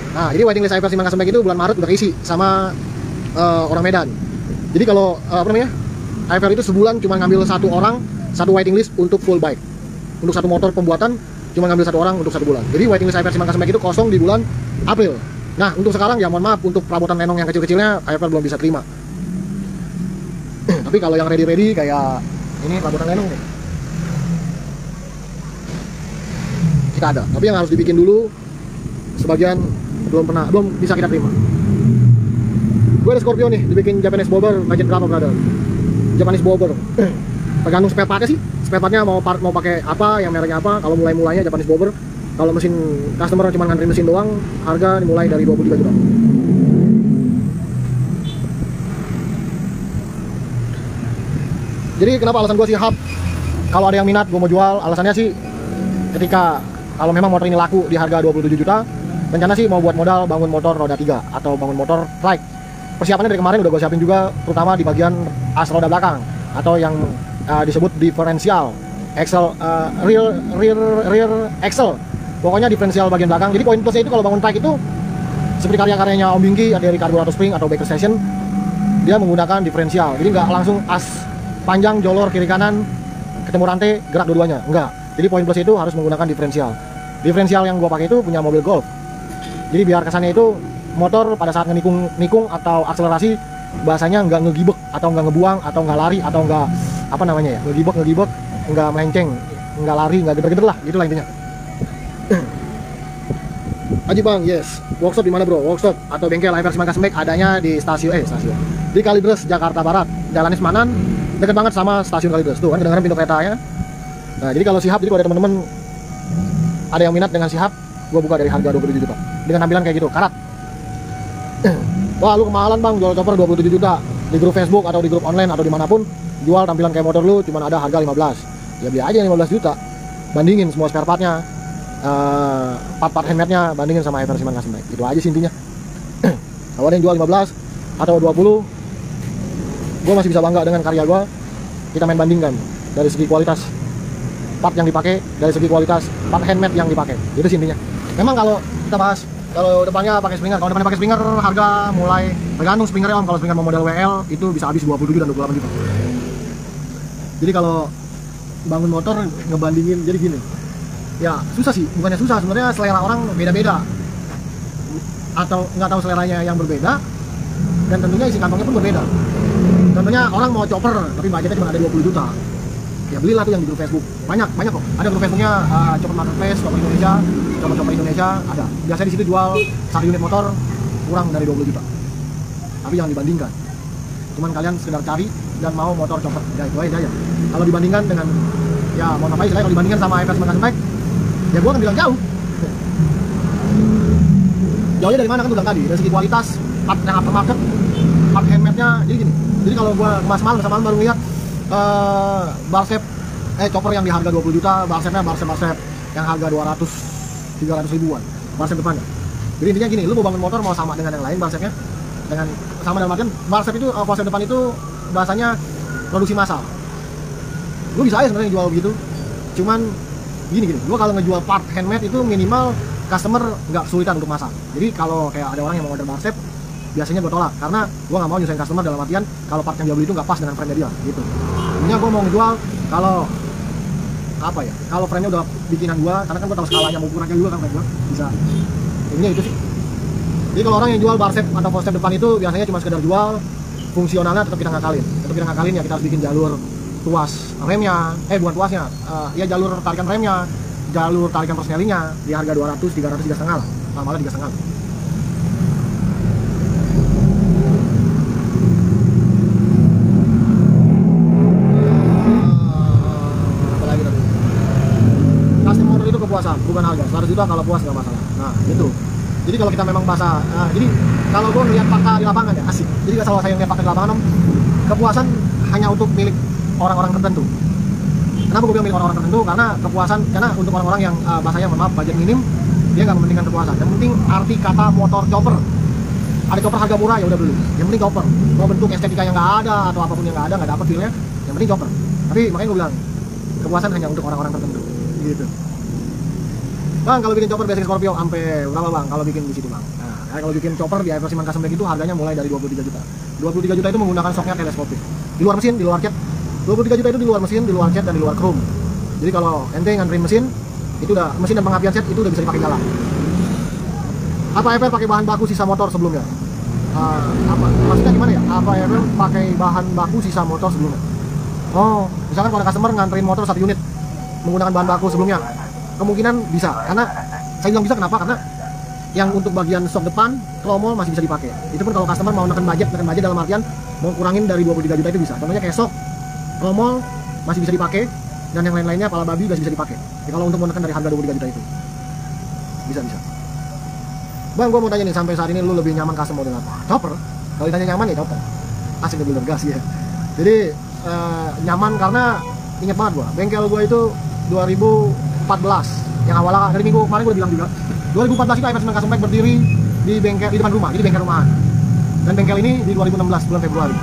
Nah, jadi waiting list AFR Siman Custom Bike itu bulan Maret udah keisi sama orang Medan. Jadi kalau AFR itu sebulan cuma ngambil 1 orang, 1 waiting list untuk full bike. Untuk 1 motor pembuatan cuma ngambil 1 orang untuk 1 bulan. Jadi waiting list AFR Siman Custom Bike itu kosong di bulan April. Nah, untuk sekarang ya mohon maaf, untuk perabotan lenong yang kecil-kecilnya AFR belum bisa terima. Tapi kalau yang ready-ready kayak ini perabotan lenong nih, kita ada. Tapi yang harus dibikin dulu sebagian belum bisa kita terima. Gue ada Scorpio nih, dibikin Japanese bobber, budget berapa brother? Japanese bobber. Tergantung spare partnya sih. Spare partnya mau pakai apa, yang mereknya apa. Kalau mulainya Japanese bobber. Kalau mesin customer cuma ngantri mesin doang, harga dimulai dari 23 juta. Jadi kenapa alasan gue sih Hub? Kalau ada yang minat, gue mau jual. Alasannya sih ketika kalau memang motor ini laku di harga 27 juta, rencana sih mau buat modal bangun motor roda 3 atau bangun motor trike. Persiapannya dari kemarin udah gue siapin juga, terutama di bagian as roda belakang atau yang disebut diferensial axle, rear axle. Pokoknya diferensial bagian belakang. Jadi poin plusnya itu kalau bangun trike itu seperti karya-karyanya Om Bingki dari Karburator Spring atau Baker Station, dia menggunakan diferensial. Jadi nggak langsung as panjang jolor kiri kanan ketemu rantai gerak dua-duanya, enggak. Jadi poin plus itu harus menggunakan diferensial. Diferensial yang gua pakai itu punya mobil Golf. Jadi biar kesannya itu motor pada saat nikung atau akselerasi bahasanya nggak ngegibek atau nggak ngebuang atau nggak lari atau nggak apa namanya ya, ngegibek nggak melenceng, nggak lari, nggak geder-geder lah, gitulah intinya. Haji Bang, yes. Workshop di mana bro? Workshop atau bengkel AFR Siman Custom Bike adanya di stasiun di Kalideres, Jakarta Barat. Jalan Ismanan, deket banget sama stasiun Kalideres. Tuh kan kedengeran pintu keretanya. Nah, jadi kalau si Hub, jadi kalau ada teman-teman ada yang minat dengan si Hub, gue buka dari harga 27 juta. Dengan tampilan kayak gitu, karat. Wah, lu kemahalan bang, jual chopper 27 juta. Di grup Facebook atau di grup online atau dimanapun, jual tampilan kayak motor lu cuma ada harga 15. Ya beli aja 15 juta. Bandingin semua spare partnya, part-part handmade-nya, bandingin sama AFR Siman Custom Bike. Itu aja sih intinya. Kalau ada yang jual 15 atau 20, gue masih bisa bangga dengan karya gue. Kita main bandingkan dari segi kualitas part yang dipakai, dari segi kualitas part handmade yang dipakai. Itu sih intinya. Memang kalau kita bahas, kalau depannya pakai Springer, kalau depannya pakai Springer harga mulai tergantung Springernya om. Kalau Springer mau model WL itu bisa habis 27 dan 28 juta. Jadi kalau bangun motor ngebandingin, jadi gini, ya susah sih, bukannya susah, sebenarnya selera orang beda-beda, atau nggak tahu seleranya yang berbeda, dan tentunya isi kantongnya pun berbeda. Contohnya orang mau chopper tapi budgetnya cuma ada 20 juta, ya belilah tuh yang di grup Facebook. Banyak kok, ada grup Facebooknya Chopper Marketplace, Chopper Indonesia, Chopper Indonesia ada. Biasanya di situ jual 1 unit motor kurang dari 20 juta, tapi jangan dibandingkan. Cuman kalian sekedar cari dan mau motor chopper, ya itu aja. Kalau dibandingkan dengan, ya mau ngapain istilahnya, kalau dibandingkan sama FS 9 ya gua akan bilang jauh. Jauhnya dari mana kan udah tadi, dari segi kualitas, part yang aftermarket, part handmade-nya. Jadi gini, jadi kalau gua semalam baru lihat barsep chopper yang di harga 20 juta, barsepnya barsep yang harga 200-300 ribuan, barsep depannya. Jadi intinya gini, lu mau bangun motor mau sama dengan yang lain barsepnya, dengan sama dalam artian barsep itu barsep depan itu bahasanya produksi massal. Lu bisa aja sebenarnya jual begitu, cuman gini, gua kalau ngejual part handmade itu minimal customer nggak kesulitan untuk masak. Jadi kalau kayak ada orang yang mau order barsep, biasanya gue tolak, karena gue nggak mau nyusahin customer dalam artian kalau part yang dia beli itu nggak pas dengan frame-nya dia gitu. Intinya gue mau ngejual kalau apa ya, kalau frame-nya udah bikinan gue, karena kan gue tahu skalanya, ukurannya juga kan frame gue bisa. Intinya itu sih. Jadi kalau orang yang jual barsep atau barsep depan itu biasanya cuma sekedar jual, fungsionalnya tetap kita ngakalin ya, kita harus bikin jalur tuas remnya, bukan tuasnya, ya jalur tarikan remnya, jalur tarikan persnelingnya di harga 200-300, 3,5 lah, malah 3,5. Apalagi tadi, custom motor itu kepuasan, bukan harga. 100 juta kalau puas nggak masalah. Nah itu. Jadi kalau kita memang bahasa, jadi kalau gue melihat fakta di lapangan ya asik. Jadi kalau saya melihat fakta di lapangan om, kepuasan hanya untuk milik orang-orang tertentu. Kenapa gue bilang milik orang-orang tertentu? Karena kepuasan, karena untuk orang-orang yang bahasanya maaf budget minim, dia nggak mementingkan kepuasan. Yang penting arti kata motor chopper. Ada chopper harga murah ya udah beli. Yang penting chopper. Mau bentuk estetika yang nggak ada atau apapun yang nggak ada, nggak dapet feelnya. Yang penting chopper. Tapi makanya gue bilang kepuasan hanya untuk orang-orang tertentu. Gitu. Bang, kalau bikin chopper basic Scorpio sampai berapa bang? Kalau bikin di situ bang. Nah, kalau bikin chopper di Eversiman Custom Bike itu harganya mulai dari 23 juta. 23 juta itu menggunakan shocknya teleskopik. Di luar mesin, di luar cat. 23 juta itu di luar mesin, di luar cat, dan di luar chrome. Jadi kalau ente nganterin mesin, itu udah mesin dan pengapian set itu udah bisa dipakai jalan. Apa Ever pakai bahan baku sisa motor sebelumnya? Apa maksudnya gimana ya? Apa Ever pakai bahan baku sisa motor sebelumnya? Oh, misalkan kalau ada customer nganterin motor 1 unit menggunakan bahan baku sebelumnya, kemungkinan bisa. Karena saya bilang bisa kenapa? Karena yang untuk bagian shock depan, tromol masih bisa dipakai. Itu pun kalau customer mau neken budget dalam artian mau kurangin dari 23 juta itu bisa. Contohnya kayak shock, tromol masih bisa dipakai, dan yang lain-lainnya pala babi masih bisa dipakai. Jadi kalau untuk menekan dari harga 23 juta itu bisa. Bang, gue mau tanya nih, sampai saat ini lu lebih nyaman custom model apa? Chopper. Kalau ditanya nyaman ya chopper. Asik lebih gas ya. Jadi nyaman karena inget banget gue, bengkel gue itu 2014 yang awalnya dari minggu kemarin gue udah bilang juga 2014 itu Eversiman Custom Bike berdiri di bengkel, di depan rumah, jadi bengkel rumahan. Dan bengkel ini di 2016 bulan Februari.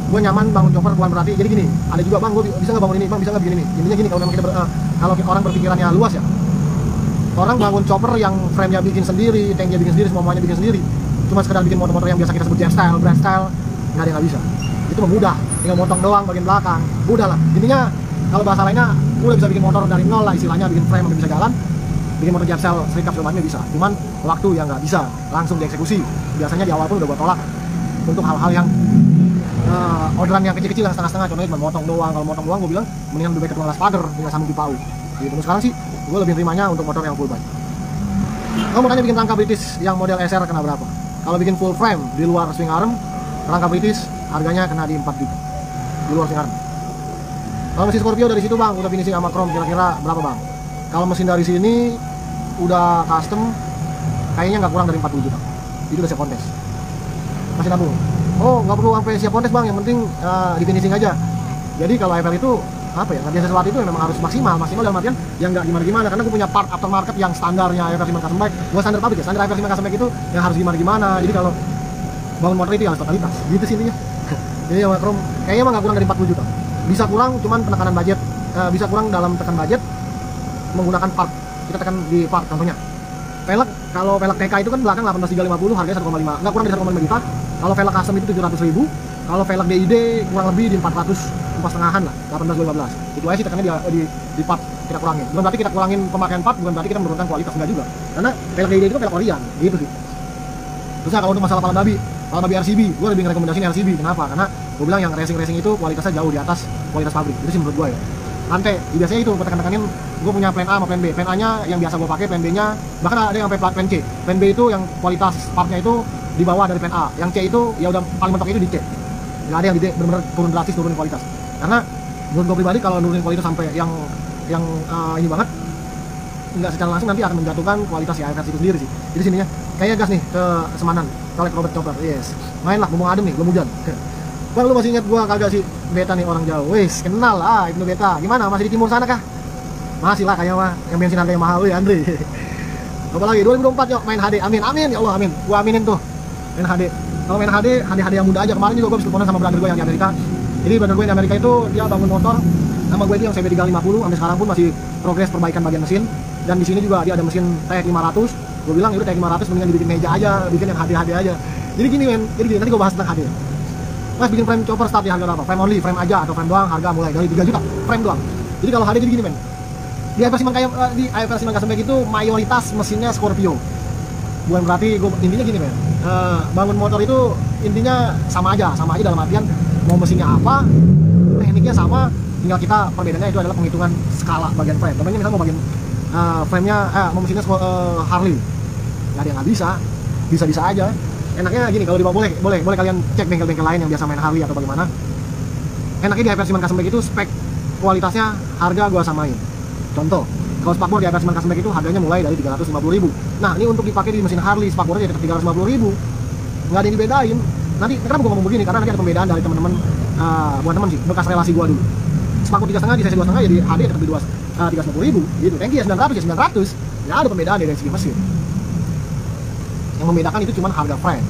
Gue nyaman bangun chopper, bukan berarti jadi gini, ada juga bang, gue bisa nggak bangun ini, bang bisa nggak bikin ini. Intinya gini, kalau memang kita kalau orang berpikirannya luas ya, orang bangun chopper yang frame-nya bikin sendiri, tanknya bikin sendiri, semuanya bikin sendiri, cuma sekedar bikin motor-motor yang biasa kita sebut jet style, brand style, nggak ada yang nggak bisa. Itu mudah, tinggal motong doang bagian belakang, mudah lah. Intinya kalau bahasa lainnya, udah bisa bikin motor dari nol lah istilahnya, bikin frame yang bisa jalan, bikin motor jet style, serikap segala macamnya bisa. Cuman waktu yang nggak bisa langsung dieksekusi. Biasanya di awal pun udah gue tolak untuk hal-hal yang orderan yang kecil-kecil yang setengah-setengah, contohnya cuma motong doang. Kalau motong doang gue bilang mendingan lebih baik ke tukang las pagar, tinggal sambung di pau gitu. Sekarang sih gue lebih terimanya untuk motor yang full bike. Kamu mau tanya bikin rangka British yang model SR kena berapa? Kalau bikin full frame di luar swing arm, rangka British harganya kena di 4 juta di luar swing arm. Kalau mesin Scorpio dari situ bang, udah finishing sama chrome, kira-kira berapa bang? Kalau mesin dari sini udah custom, kayaknya nggak kurang dari 40 juta. Itu udah siap kontes, masih nabung. Oh, nggak perlu sampai siap kontes bang, yang penting di finishing aja. Jadi kalau Ever itu apa ya, ngerjain sesuatu itu memang harus maksimal dalam artian yang nggak gimana-gimana, karena gue punya part aftermarket yang standarnya AFR Siman Custom Bike, gue standar pabrik ya, standar AFR Siman Custom Bike itu yang harus gimana-gimana. Jadi kalau bangun motor itu harus totalitas, gitu sih intinya. Jadi ya Chrome kayaknya emang nggak kurang dari 40 juta, bisa kurang cuman penekanan budget, bisa kurang dalam tekan budget menggunakan part, kita tekan di part. Contohnya velg, kalau velg TK itu kan belakang 18.350, harganya 1,5, nggak kurang dari 1,5 juta. Kalau velg custom itu 700.000, kalau velg DID kurang lebih di 4,5an lah, 18-12. Itu aja sih tekannya di part kita kurangin. Bukan berarti kita kurangin pemakaian part, bukan berarti kita menurunkan kualitas, enggak juga. Karena velg DID itu kan velg Korean, gitu sih. Terus kalau untuk masalah pala babi RCB, gue lebih ngerekomendasiin RCB. Kenapa? Karena gue bilang yang racing itu kualitasnya jauh di atas kualitas pabrik. Itu sih menurut gue ya. Rantai, biasanya itu gue tekan-tekanin, gue punya plan A sama plan B. Plan A nya yang biasa gue pakai, plan B nya bahkan ada yang sampai plan C. Plan B itu yang kualitas partnya itu di bawah dari plan A. Yang C itu ya udah paling mentok itu di C. Nggak ada yang di D, benar-benar turun drastis turunin kualitas. Karena menurut gue pribadi kalau nurunin kualitas sampai yang ini banget, nggak secara langsung nanti akan menjatuhkan kualitas ya AFR itu sendiri sih. Jadi sininya kayak gas nih ke Semanan, kolek Robert Chopper, yes. Main lah, mumpung adem nih, belum hujan. Bang, lu masih ingat gua kagak sih Beta nih orang jauh? Wis, kenal lah Ibnu Beta. Gimana? Masih di timur sana kah? Masih lah kayaknya mah, yang bensin harganya mahal ya Andre. Apa lagi? 2024 yuk main HD. Amin, amin ya Allah, amin. Gua aminin tuh. Main HD. Kalau main HD yang muda aja. Kemarin juga gua habis teleponan sama brother gua yang di Amerika. Jadi brother gua yang di Amerika itu dia bangun motor sama gue itu yang CB350, sampai sekarang pun masih progres perbaikan bagian mesin. Dan di sini juga dia ada mesin TX500. Gue bilang itu TX500 mendingan dibikin meja aja, bikin yang HD aja. Jadi gini men, jadi gini, nanti gue bahas tentang HD. Mas bikin frame chopper start di harga berapa? Frame only, frame aja atau frame doang, harga mulai dari 3 juta, frame doang. Jadi kalau HD jadi gini men, di AFR Siman Custom Bike itu mayoritas mesinnya Scorpio. Bukan berarti gue intinya gini men, bangun motor itu intinya sama aja dalam artian mau mesinnya apa, tekniknya sama, tinggal kita perbedaannya itu adalah penghitungan skala bagian frame. Contohnya misalnya mau bagian frame-nya, mau mesinnya Harley, nggak ada yang nggak bisa aja. Enaknya gini, kalau dibawa boleh kalian cek bengkel-bengkel lain yang biasa main Harley atau bagaimana. Enaknya di AFR Siman Custom Bike itu spek kualitasnya harga gua samain. Contoh, kalau spakbor di AFR Siman Custom Bike itu harganya mulai dari 350.000. Nah, ini untuk dipakai di mesin Harley spakbornya tetap 350.000. Nggak ada yang dibedain. Nanti kenapa gua ngomong begini? Karena nanti ada pembedaan dari teman-teman, bukan teman sih, bekas relasi gua dulu. Spakbor 3,5 di CC 2,5 jadi HD tetap di 350.000 gitu. Tanki ya 900 ya 900. Nggak ada pembedaan dari segi mesin. Yang membedakan itu cuma harga frame.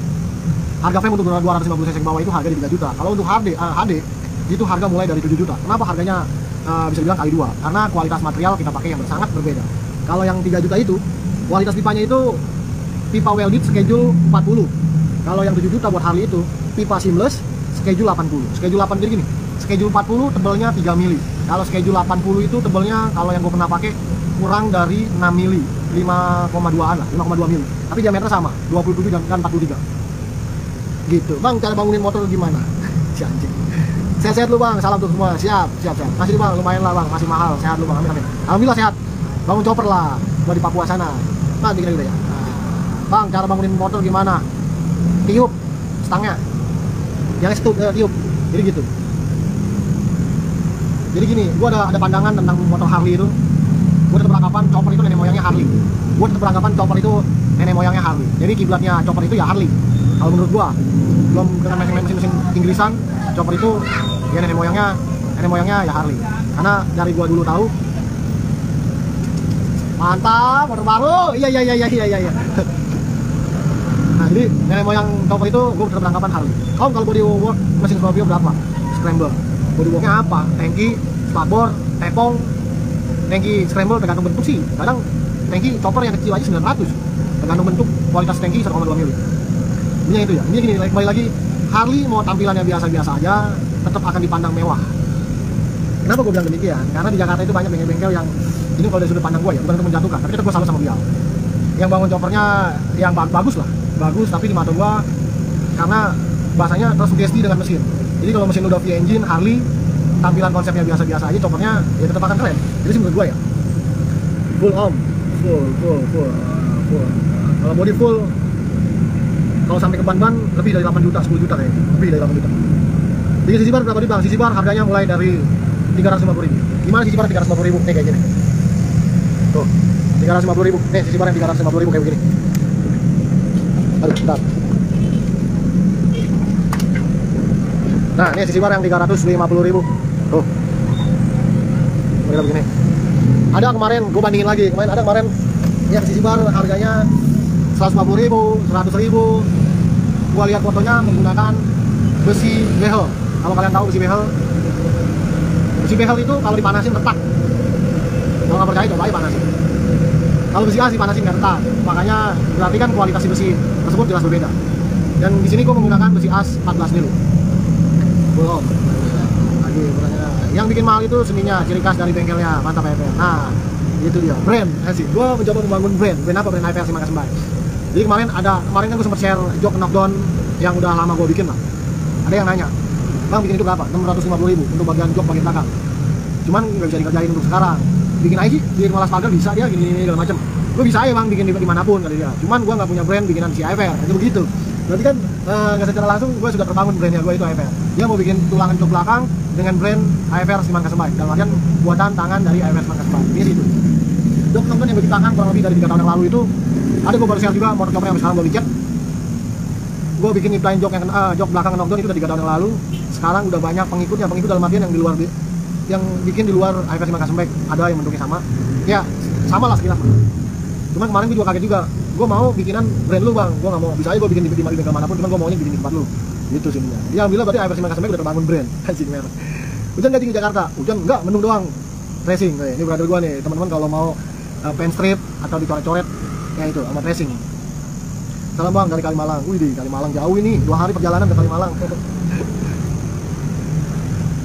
Harga frame untuk 250 cc ke bawah itu harga di 3 juta. Kalau untuk HD itu harga mulai dari 7 juta. Kenapa harganya bisa dibilang kali 2? Karena kualitas material kita pakai yang sangat berbeda. Kalau yang 3 juta itu kualitas pipanya itu pipa welded schedule 40. Kalau yang 7 juta buat Harley itu pipa seamless schedule 80. Schedule 80 jadi gini, schedule 40 tebalnya 3 mili. Kalau schedule 80 itu tebalnya kalau yang gue pernah pakai kurang dari 6 mili, 5,2an lah, 5,2 mili. Tapi diameter sama, 27 dan 43. Gitu. Bang, cara bangunin motor gimana? Si anjing. Sehat-sehat lu bang, salam untuk semua. Siap. Masih bang, lumayan lah bang, masih mahal. Sehat lu bang, amin. Alhamdulillah sehat. Bangun chopper lah, gua di Papua sana. Nah, dikira gitu ya. Bang, cara bangunin motor gimana? Tiup stangnya. Yang tiup. Jadi gitu. Jadi gini, gua ada pandangan tentang motor Harley itu. Gue tetap beranggapan chopper itu nenek moyangnya Harley. Gue tetap beranggapan chopper itu nenek moyangnya Harley. Jadi kiblatnya chopper itu ya Harley. Kalau menurut gue, belum dengan mesin-mesin Inggrisan, chopper itu ya nenek moyangnya ya Harley. Karena dari gue dulu tahu, mantap motor baru. Iya. Nah jadi nenek moyang chopper itu gue tetap beranggapan Harley. Kalau bodywork mesin Scorpio berapa? Scrambler. Bodyworknya apa? Tangki, spakbor, tepong. Tangki scramble tergantung bentuk sih. Kadang tangki chopper yang kecil aja 900. Tergantung bentuk, kualitas tangki 1,2 mili. Ini itu ya. Ini gini, kembali lagi, Harley mau tampilannya biasa-biasa aja, tetap akan dipandang mewah. Kenapa gue bilang demikian? Karena di Jakarta itu banyak bengkel-bengkel yang ini kalau dari sudut pandang gue ya, bukan untuk menjatuhkan, tapi tetap gue salut sama dia. Yang bangun choppernya yang bagus lah, bagus, tapi di mata gue karena bahasanya tersugesti dengan mesin. Jadi kalau mesin udah V-engine, Harley tampilan konsepnya biasa-biasa aja, choppernya ya tetap akan keren. Jadi sih menurut gue ya full. Kalau body full, kalau sampai ke ban lebih dari 8 juta, 10 juta kayaknya, lebih dari 8 juta. Di sisi bar berapa nih bang? Sisi bar harganya mulai dari 350.000. Gimana sisi bar 350.000? Nih kayak gini. Tuh, 350.000. Nih sisi bar yang 350.000 kayak begini. Aduh, bentar. Nah, ini sisi bar yang 350.000. Tuh. kira begini. Ada kemarin, gue bandingin lagi. Ada kemarin ya sisi bar harganya 150.000, 100.000. Gue lihat fotonya menggunakan besi behel. Kalau kalian tahu besi behel itu kalau dipanasin retak. Kalau nggak percaya coba aja panasin. Kalau besi A sih panasin nggak retak. Makanya berarti kan kualitas besi tersebut jelas berbeda. Dan di sini gue menggunakan besi as 14 mili. Belum. Lagi bertanya. Yang bikin mahal itu seninya, ciri khas dari bengkelnya, mantap AFR. Nah, itu dia brand. Asik. Gue mencoba membangun brand. Brand apa? Brand AFR Simangga Sembai. Jadi kemarin kan gue sempat share jok knockdown yang udah lama gue bikin lah. Ada yang nanya, bang bikin itu berapa? 650.000 untuk bagian jok bagian belakang. Cuman nggak bisa dikerjain untuk sekarang. Bikin aja sih, bikin malas pagar bisa dia gini segala macam. Gue bisa aja bang bikin dimanapun kali dia. Cuman gue nggak punya brand bikinan si AFR. Itu begitu. Berarti kan nggak secara langsung gue sudah terbangun brandnya gue itu AFR. Dia mau bikin tulangan jok belakang dengan brand AFR Simangga Sembai. Dalam artian buatan tangan dari AFR Simangga Sembai. Ini sih itu. Jok knockdown yang diciptakan kurang lebih dari 3 tahun yang lalu itu. Ada gue baru share juga motor chopper yang sekarang gue bikin. Gue bikin niptain jok belakang knockdown itu udah 3 tahun yang lalu. Sekarang udah banyak pengikut dalam artian yang di luar yang bikin di luar AFR Simangga Sembai. Ada yang bentuknya sama. Ya, sama lah sekilas. Cuman kemarin gue juga kaget juga. Gue mau bikinan brand lu bang. Gue nggak mau. Bisa aja gue bikin di bengkel manapun. Cuman gue maunya bikin di tempat lu. Gitu sih. Dia bilang berarti AFR Simangga Sembai udah terbangun brand. Anjing merah. Hujan nggak tinggi Jakarta? Hujan nggak, mendung doang. Racing. Ini brother gue nih. Teman-teman kalau mau pen strip atau dicoret-coret, ya itu sama racing. Salam bang dari Kalimalang. Wih di Kalimalang jauh ini. 2 hari perjalanan ke Kalimalang.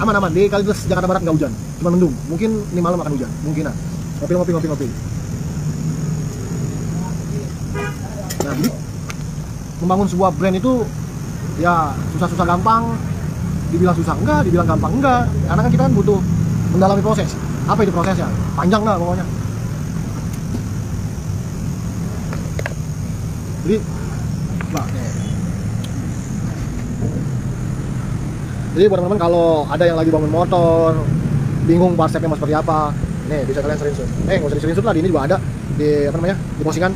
Aman-aman, di Kalideres Jakarta Barat nggak hujan, cuma mendung. Mungkin ini malam akan hujan, mungkin lah. Ngopi. Nah, jadi membangun sebuah brand itu ya susah-susah gampang. Dibilang susah enggak, dibilang gampang enggak. Karena kan kita kan butuh mendalami proses. Apa itu prosesnya? Panjang lah pokoknya. Jadi, Jadi buat teman-teman kalau ada yang lagi bangun motor, bingung part stepnya mau seperti apa, nih bisa kalian screenshot. Nggak usah di screenshot lah, di ini juga ada di di postingan.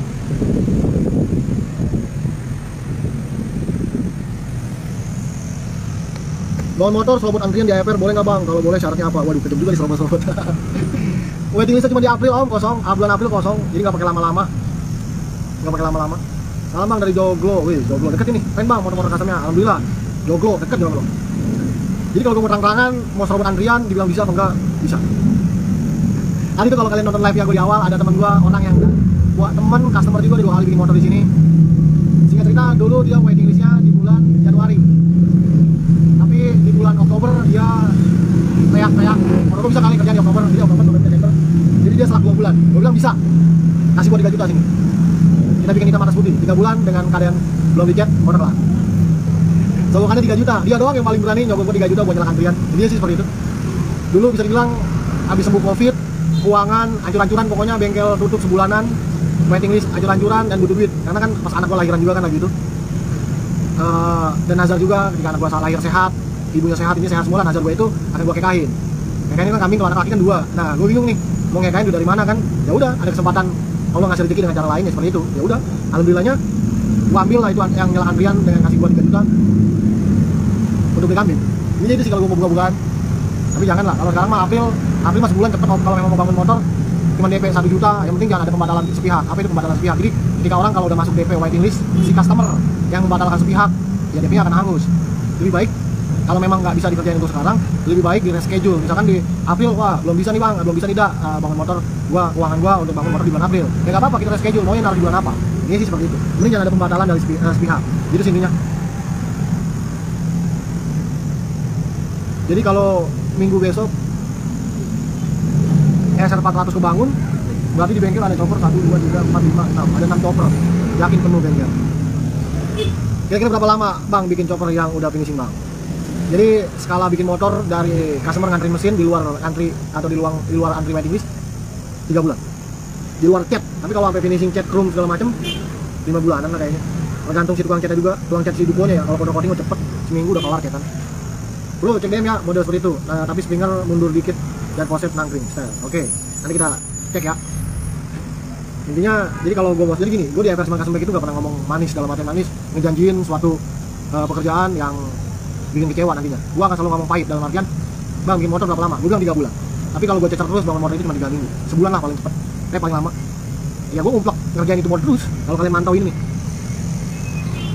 Bangun motor, serobot antrian di AFR boleh nggak bang? Kalau boleh syaratnya apa? Waduh, kejam juga di serobot. Waiting listnya cuma di April om, kosong. Bulan April kosong, jadi nggak pakai lama-lama. Salam bang dari Joglo, wih Joglo deket ini, keren bang motor-motor customnya. Alhamdulillah, Joglo deket Joglo. Jadi kalau gue mau terang-terangan, mau serobot antrian, dibilang bisa atau enggak? Bisa. Tadi tuh kalau kalian nonton live ya gue di awal, ada teman gue, orang yang buat temen, customer juga, dia 2 kali bikin motor di sini. Singkat cerita, dulu dia waiting listnya di bulan Januari. Tapi di bulan Oktober dia teriak-teriak, motor gue bisa kali kerjaan di Oktober, jadi Oktober, Desember. Jadi dia setelah 2 bulan, gue bilang bisa. Kasih gue 3 juta sini. Kita bikin hitam atas putih, 3 bulan dengan keadaan belum dicat, motor lah. Solokannya 3 juta, dia doang yang paling berani nyogok gue 3 juta buat nyalakan antrian. Jadi sih seperti itu. Dulu bisa dibilang habis sembuh covid, keuangan hancur-hancuran, pokoknya bengkel tutup sebulanan, waiting list hancur-hancuran dan butuh duit. Karena kan pas anak gue lahiran juga kan lagi itu. Dan nazar juga ketika anak gue lahir sehat, ibunya sehat, ini sehat semua, nazar gue itu akan gue kekahin. Kekahin kan kambing, kalau anak laki kan 2. Nah, gue bingung nih, mau ngekahin dari mana kan? Ya udah, ada kesempatan Allah ngasih rezeki dengan cara lain ya seperti itu. Ya udah, alhamdulillahnya gue ambil lah itu yang nyalakan antrian dengan kasih gue 3 juta. Untuk beli kambing. Ini jadi sih kalau gue mau buka-bukaan. Tapi jangan lah, kalau sekarang mah April mah sebulan cepet kalau memang mau bangun motor cuma DP 1 juta, yang penting jangan ada pembatalan sepihak. Apa itu pembatalan sepihak? Jadi ketika orang kalau udah masuk DP waiting list, si customer yang membatalkan sepihak, ya DP-nya akan hangus. Lebih baik kalau memang nggak bisa dikerjain untuk sekarang, lebih baik di reschedule. Misalkan di April, wah belum bisa nih bang, belum bisa nih dak bangun motor, keuangan gua untuk bangun motor di bulan April. Ya nggak apa-apa, kita reschedule, maunya naruh di bulan apa? Ini sih seperti itu. Mending jangan ada pembatalan dari sepihak. Gitu sih intinya. Jadi kalau minggu besok SR 400 kebangun, berarti di bengkel ada chopper 1, 2, 3, 4, 5, 6. Ada 6 chopper. Yakin penuh bengkel. Kira-kira berapa lama bang bikin chopper yang udah finishing bang? Jadi skala bikin motor dari customer ngantri mesin di luar antri atau di luar antri waiting list 3 bulan. Di luar cat. Tapi kalau sampai finishing cat, chrome segala macem 5 bulanan lah kayaknya. Tergantung si tukang catnya juga, tukang cat si dukonya ya. Kalau kode coating cepet, seminggu udah kelar catan. Bro, cek DM ya, model seperti itu. Nah, tapi springer mundur dikit dan poset nangkring style. Oke, nanti kita cek ya. Intinya, jadi kalau gue mau jadi gini, gue di AFR Simangga Sembai itu gak pernah ngomong manis, dalam arti manis, ngejanjiin suatu pekerjaan yang bikin kecewa nantinya. Gue akan selalu ngomong pahit, dalam artian bang bikin motor berapa lama? Gue bilang 3 bulan. Tapi kalau gue cecer terus bangun motor itu cuma 3 minggu, sebulan lah paling cepat, paling lama. Ya gue ngumplek ngerjain itu motor terus. Kalau kalian mantau ini nih,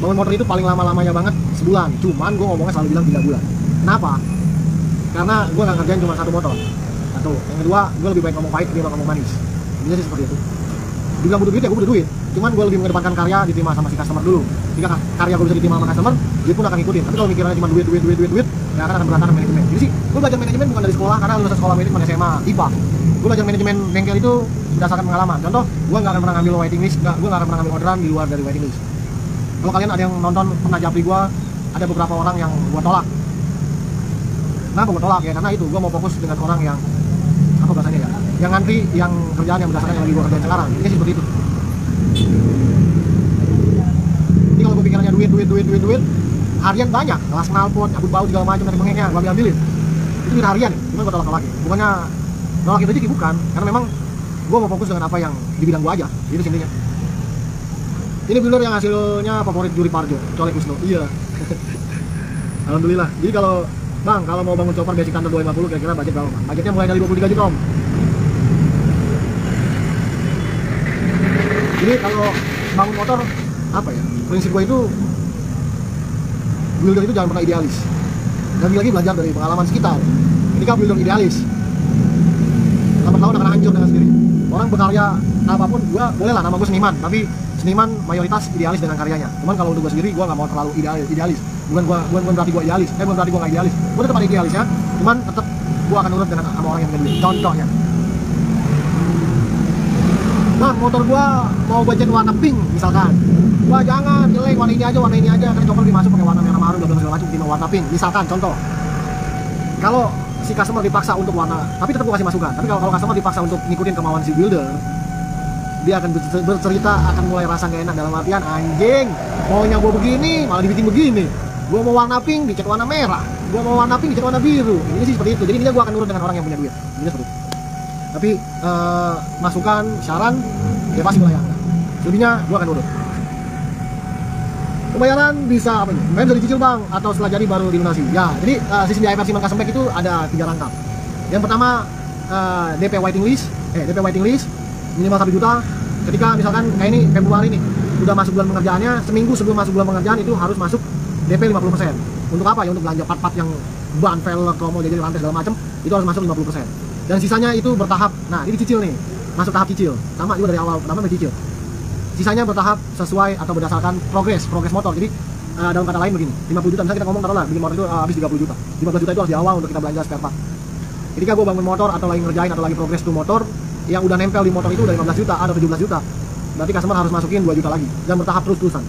bangun motor itu paling lama-lamanya banget sebulan. Cuman gue ngomongnya selalu bilang 3 bulan. Kenapa? Karena gue nggak ngerjain cuma satu motor. Satu. Yang kedua, gue lebih baik ngomong pahit ketimbang ngomong manis. Intinya sih seperti itu. Dibilang butuh duit ya gue butuh duit. Cuman gue lebih mengedepankan karya diterima sama si customer dulu. Jika karya gue bisa diterima sama customer, dia pun akan ngikutin. Tapi kalau mikirnya cuma duit, ya akan berantakan manajemen. Jadi sih, gue belajar manajemen bukan dari sekolah, karena lulusan sekolah manajemen SMA, IPA. Gue belajar manajemen bengkel itu berdasarkan pengalaman. Contoh, gue nggak akan pernah ngambil waiting list, gue nggak akan pernah ngambil orderan di luar dari waiting list. Kalau kalian ada yang nonton pernah japri gue, ada beberapa orang yang gue tolak. Kenapa gue tolak ya? Karena itu gue mau fokus dengan orang yang apa bahasanya ya? Yang ngantri, yang kerjaan yang berdasarkan yang lagi gue kerjain sekarang. Ini sih seperti itu. Ini kalau gue pikirannya duit, harian banyak, kelas knalpot, cabut bau segala macam dari bengeknya, gue ambilin. Itu duit harian, cuma gue tolak lagi. Bukannya nolak itu rezeki, bukan, karena memang gue mau fokus dengan apa yang di bidang gue aja. Itu intinya. Ini builder yang hasilnya favorit Juri Parjo, Colek Kusno. Iya. Alhamdulillah. Jadi kalau Bang, kalau mau bangun chopper basic kantor 250 kira-kira budget berapa, Bang? Budgetnya mulai dari 23 juta, Om. Jadi kalau bangun motor, apa ya, prinsip gue itu builder itu jangan pernah idealis. Dan lagi belajar dari pengalaman sekitar. Ketika builder idealis, lambat laun akan hancur dengan sendiri. Orang berkarya apapun, gue boleh lah nama gue seniman, tapi seniman mayoritas idealis dengan karyanya. Cuman kalau untuk gue sendiri, gue nggak mau terlalu idealis. Bukan berarti gue idealis, bukan berarti gue nggak idealis. Gue tetap ada idealis ya, cuman tetap gue akan nurut dengan sama orang yang punya duit. Contohnya, Bang, motor gue mau gue cat warna pink misalkan. Wah jangan, jelek, warna ini aja, karena chopper dimasuk pakai warna merah marun, segala macam, tim warna pink. Misalkan, contoh, kalau si customer dipaksa untuk warna, tapi tetap gue kasih masukan. Tapi kalau customer dipaksa untuk ngikutin kemauan si builder, dia akan bercerita, akan mulai rasa gak enak dalam artian, anjing, maunya gue begini, malah dibikin begini. Gue mau warna pink, dicat warna merah. Gue mau warna pink, dicat warna biru. Ini sih seperti itu. Jadi intinya gue akan nurut dengan orang yang punya duit. Ini seperti itu. Tapi masukan, saran, dia pasti melayani. Lebihnya gue akan nurut. Pembayaran bisa apa nih? Pembayaran dari cicil, Bang, atau setelah jadi baru dilunasi. Ya, jadi sistem DIY Siman Custom Bike itu ada 3 rangkap. Yang pertama DP waiting list minimal 1 juta. Ketika misalkan kayak ini Februari nih, udah masuk bulan pengerjaannya, seminggu sebelum masuk bulan pengerjaan itu harus masuk DP 50%. Untuk apa ya? Untuk belanja part-part yang ban, velg, kromo, jadi rantai segala macam, itu harus masuk 50%. Dan sisanya itu bertahap. Nah, ini cicil nih. Masuk tahap cicil. Sama juga dari awal pertama cicil. Sisanya bertahap sesuai atau berdasarkan progres motor. Jadi dalam kata lain begini, 50 juta misalnya kita ngomong taruhlah bikin motor itu habis 30 juta. 15 juta itu harus di awal untuk kita belanja spare part. Ketika gue bangun motor atau lagi ngerjain atau lagi progres tuh motor, yang udah nempel di motor itu udah 15 juta atau 17 juta. Berarti customer harus masukin 2 juta lagi dan bertahap terus-terusan.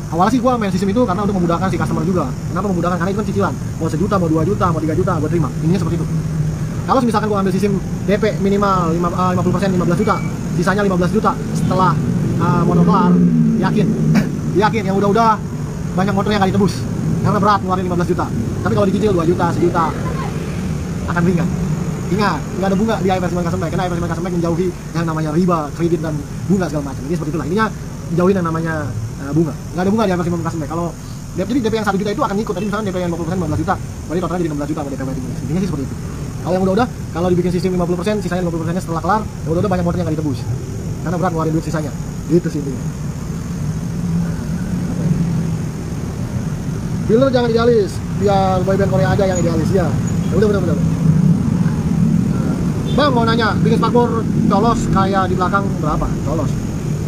Awalnya sih gue main sistem itu karena untuk memudahkan si customer juga. Kenapa memudahkan? Karena itu kan cicilan. Mau 1 juta, mau 2 juta, mau 3 juta, gue terima. Ininya seperti itu. Kalau misalkan gue ambil sistem DP minimal 50% 15 juta, sisanya 15 juta setelah motor kelar, yakin yang udah banyak motor yang gak ditebus karena berat ngeluarin 15 juta. Tapi kalau dicicil 2 juta, 1 juta akan ringan. Ingat, nggak ada bunga di DIY Siman Custom Bike, karena DIY Siman Custom Bike menjauhi yang namanya riba, kredit, dan bunga segala macam. Ini seperti itulah, ininya jauhin yang namanya bunga. Nggak ada bunga di DIY Siman Custom Bike. Kalau jadi DP yang 1 juta itu akan ngikut, tadi misalnya DP yang 50% 15 juta, berarti totalnya jadi 16 juta sama DP waiting list. Intinya sih seperti itu. Kalau yang udah kalau dibikin sistem 50%, sisanya 50%-nya setelah kelar, yang udah banyak motor yang nggak ditebus karena berat ngeluarin duit sisanya. Gitu sih intinya. Builder jangan idealis, biar boyband Korea aja yang idealis ya. Udah. Bang mau nanya, bikin spakbor colos kayak di belakang berapa? Colos?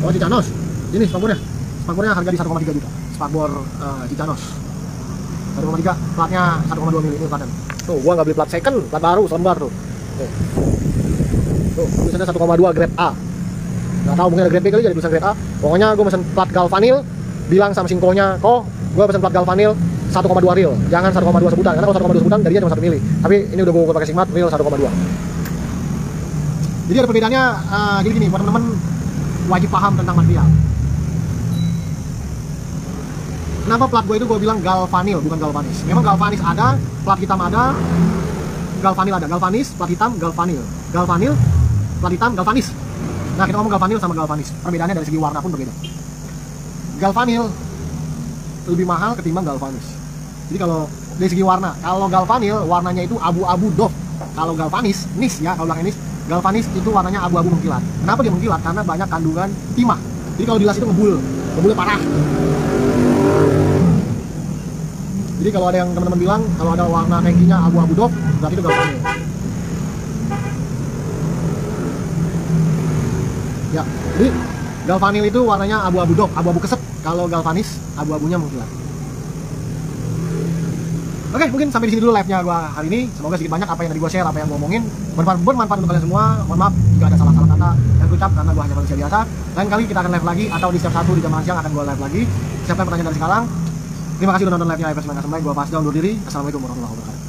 Oh, Cicanos. Ini spakbornya harga di 1,3 juta. Spakbor Cicanos 1,3, platnya 1,2 mili. Ini platnya. Tuh, gua nggak beli plat second, plat baru, selembar tuh. Tuh, tulisannya 1,2 grade A. Nggak tahu, mungkin ada grade B kali jadi tulisan grade A. Pokoknya gua pesen plat galvanil, bilang sama sinkonya, gua pesen plat galvanil 1,2 reel, jangan 1,2 sebutan, karena kalau 1,2 sebutan gajinya cuma 1 mili. Tapi ini udah gua pakai sigmat reel 1,2. Jadi ada perbedaannya gini, buat teman-teman wajib paham tentang material. Kenapa plat gue itu gue bilang galvanil bukan galvanis? Memang galvanis ada, plat hitam ada, galvanil ada. Galvanis, plat hitam, galvanil. Galvanil, plat hitam, galvanis. Nah, kita ngomong galvanil sama galvanis. Perbedaannya dari segi warna pun berbeda. Galvanil lebih mahal ketimbang galvanis. Jadi kalau dari segi warna, kalau galvanil warnanya itu abu-abu doff. Kalau galvanis, nis ya, kalau bilangnya nis, galvanis itu warnanya abu-abu mengkilat. Kenapa dia mengkilat? Karena banyak kandungan timah. Jadi kalau dilas itu ngebulnya parah. Jadi kalau ada yang teman-teman bilang kalau ada warna tankinya abu-abu dop, berarti itu galvanil. Ya, jadi galvanil itu warnanya abu-abu dop, abu-abu keset. Kalau galvanis, abu-abunya mengkilat. Oke, mungkin sampai di sini dulu live-nya gua hari ini. Semoga sedikit banyak apa yang tadi gua share, apa yang gua omongin bermanfaat untuk kalian semua. Mohon maaf jika ada salah-salah kata yang ucap karena gua hanya manusia biasa. Lain kali kita akan live lagi atau di setiap satu di jam makan siang akan gua live lagi. Siapkan pertanyaan dari sekarang. Terima kasih sudah nonton live-nya iPhone 9 Custom Bike. Gua Fasda undur diri. Assalamualaikum warahmatullahi wabarakatuh.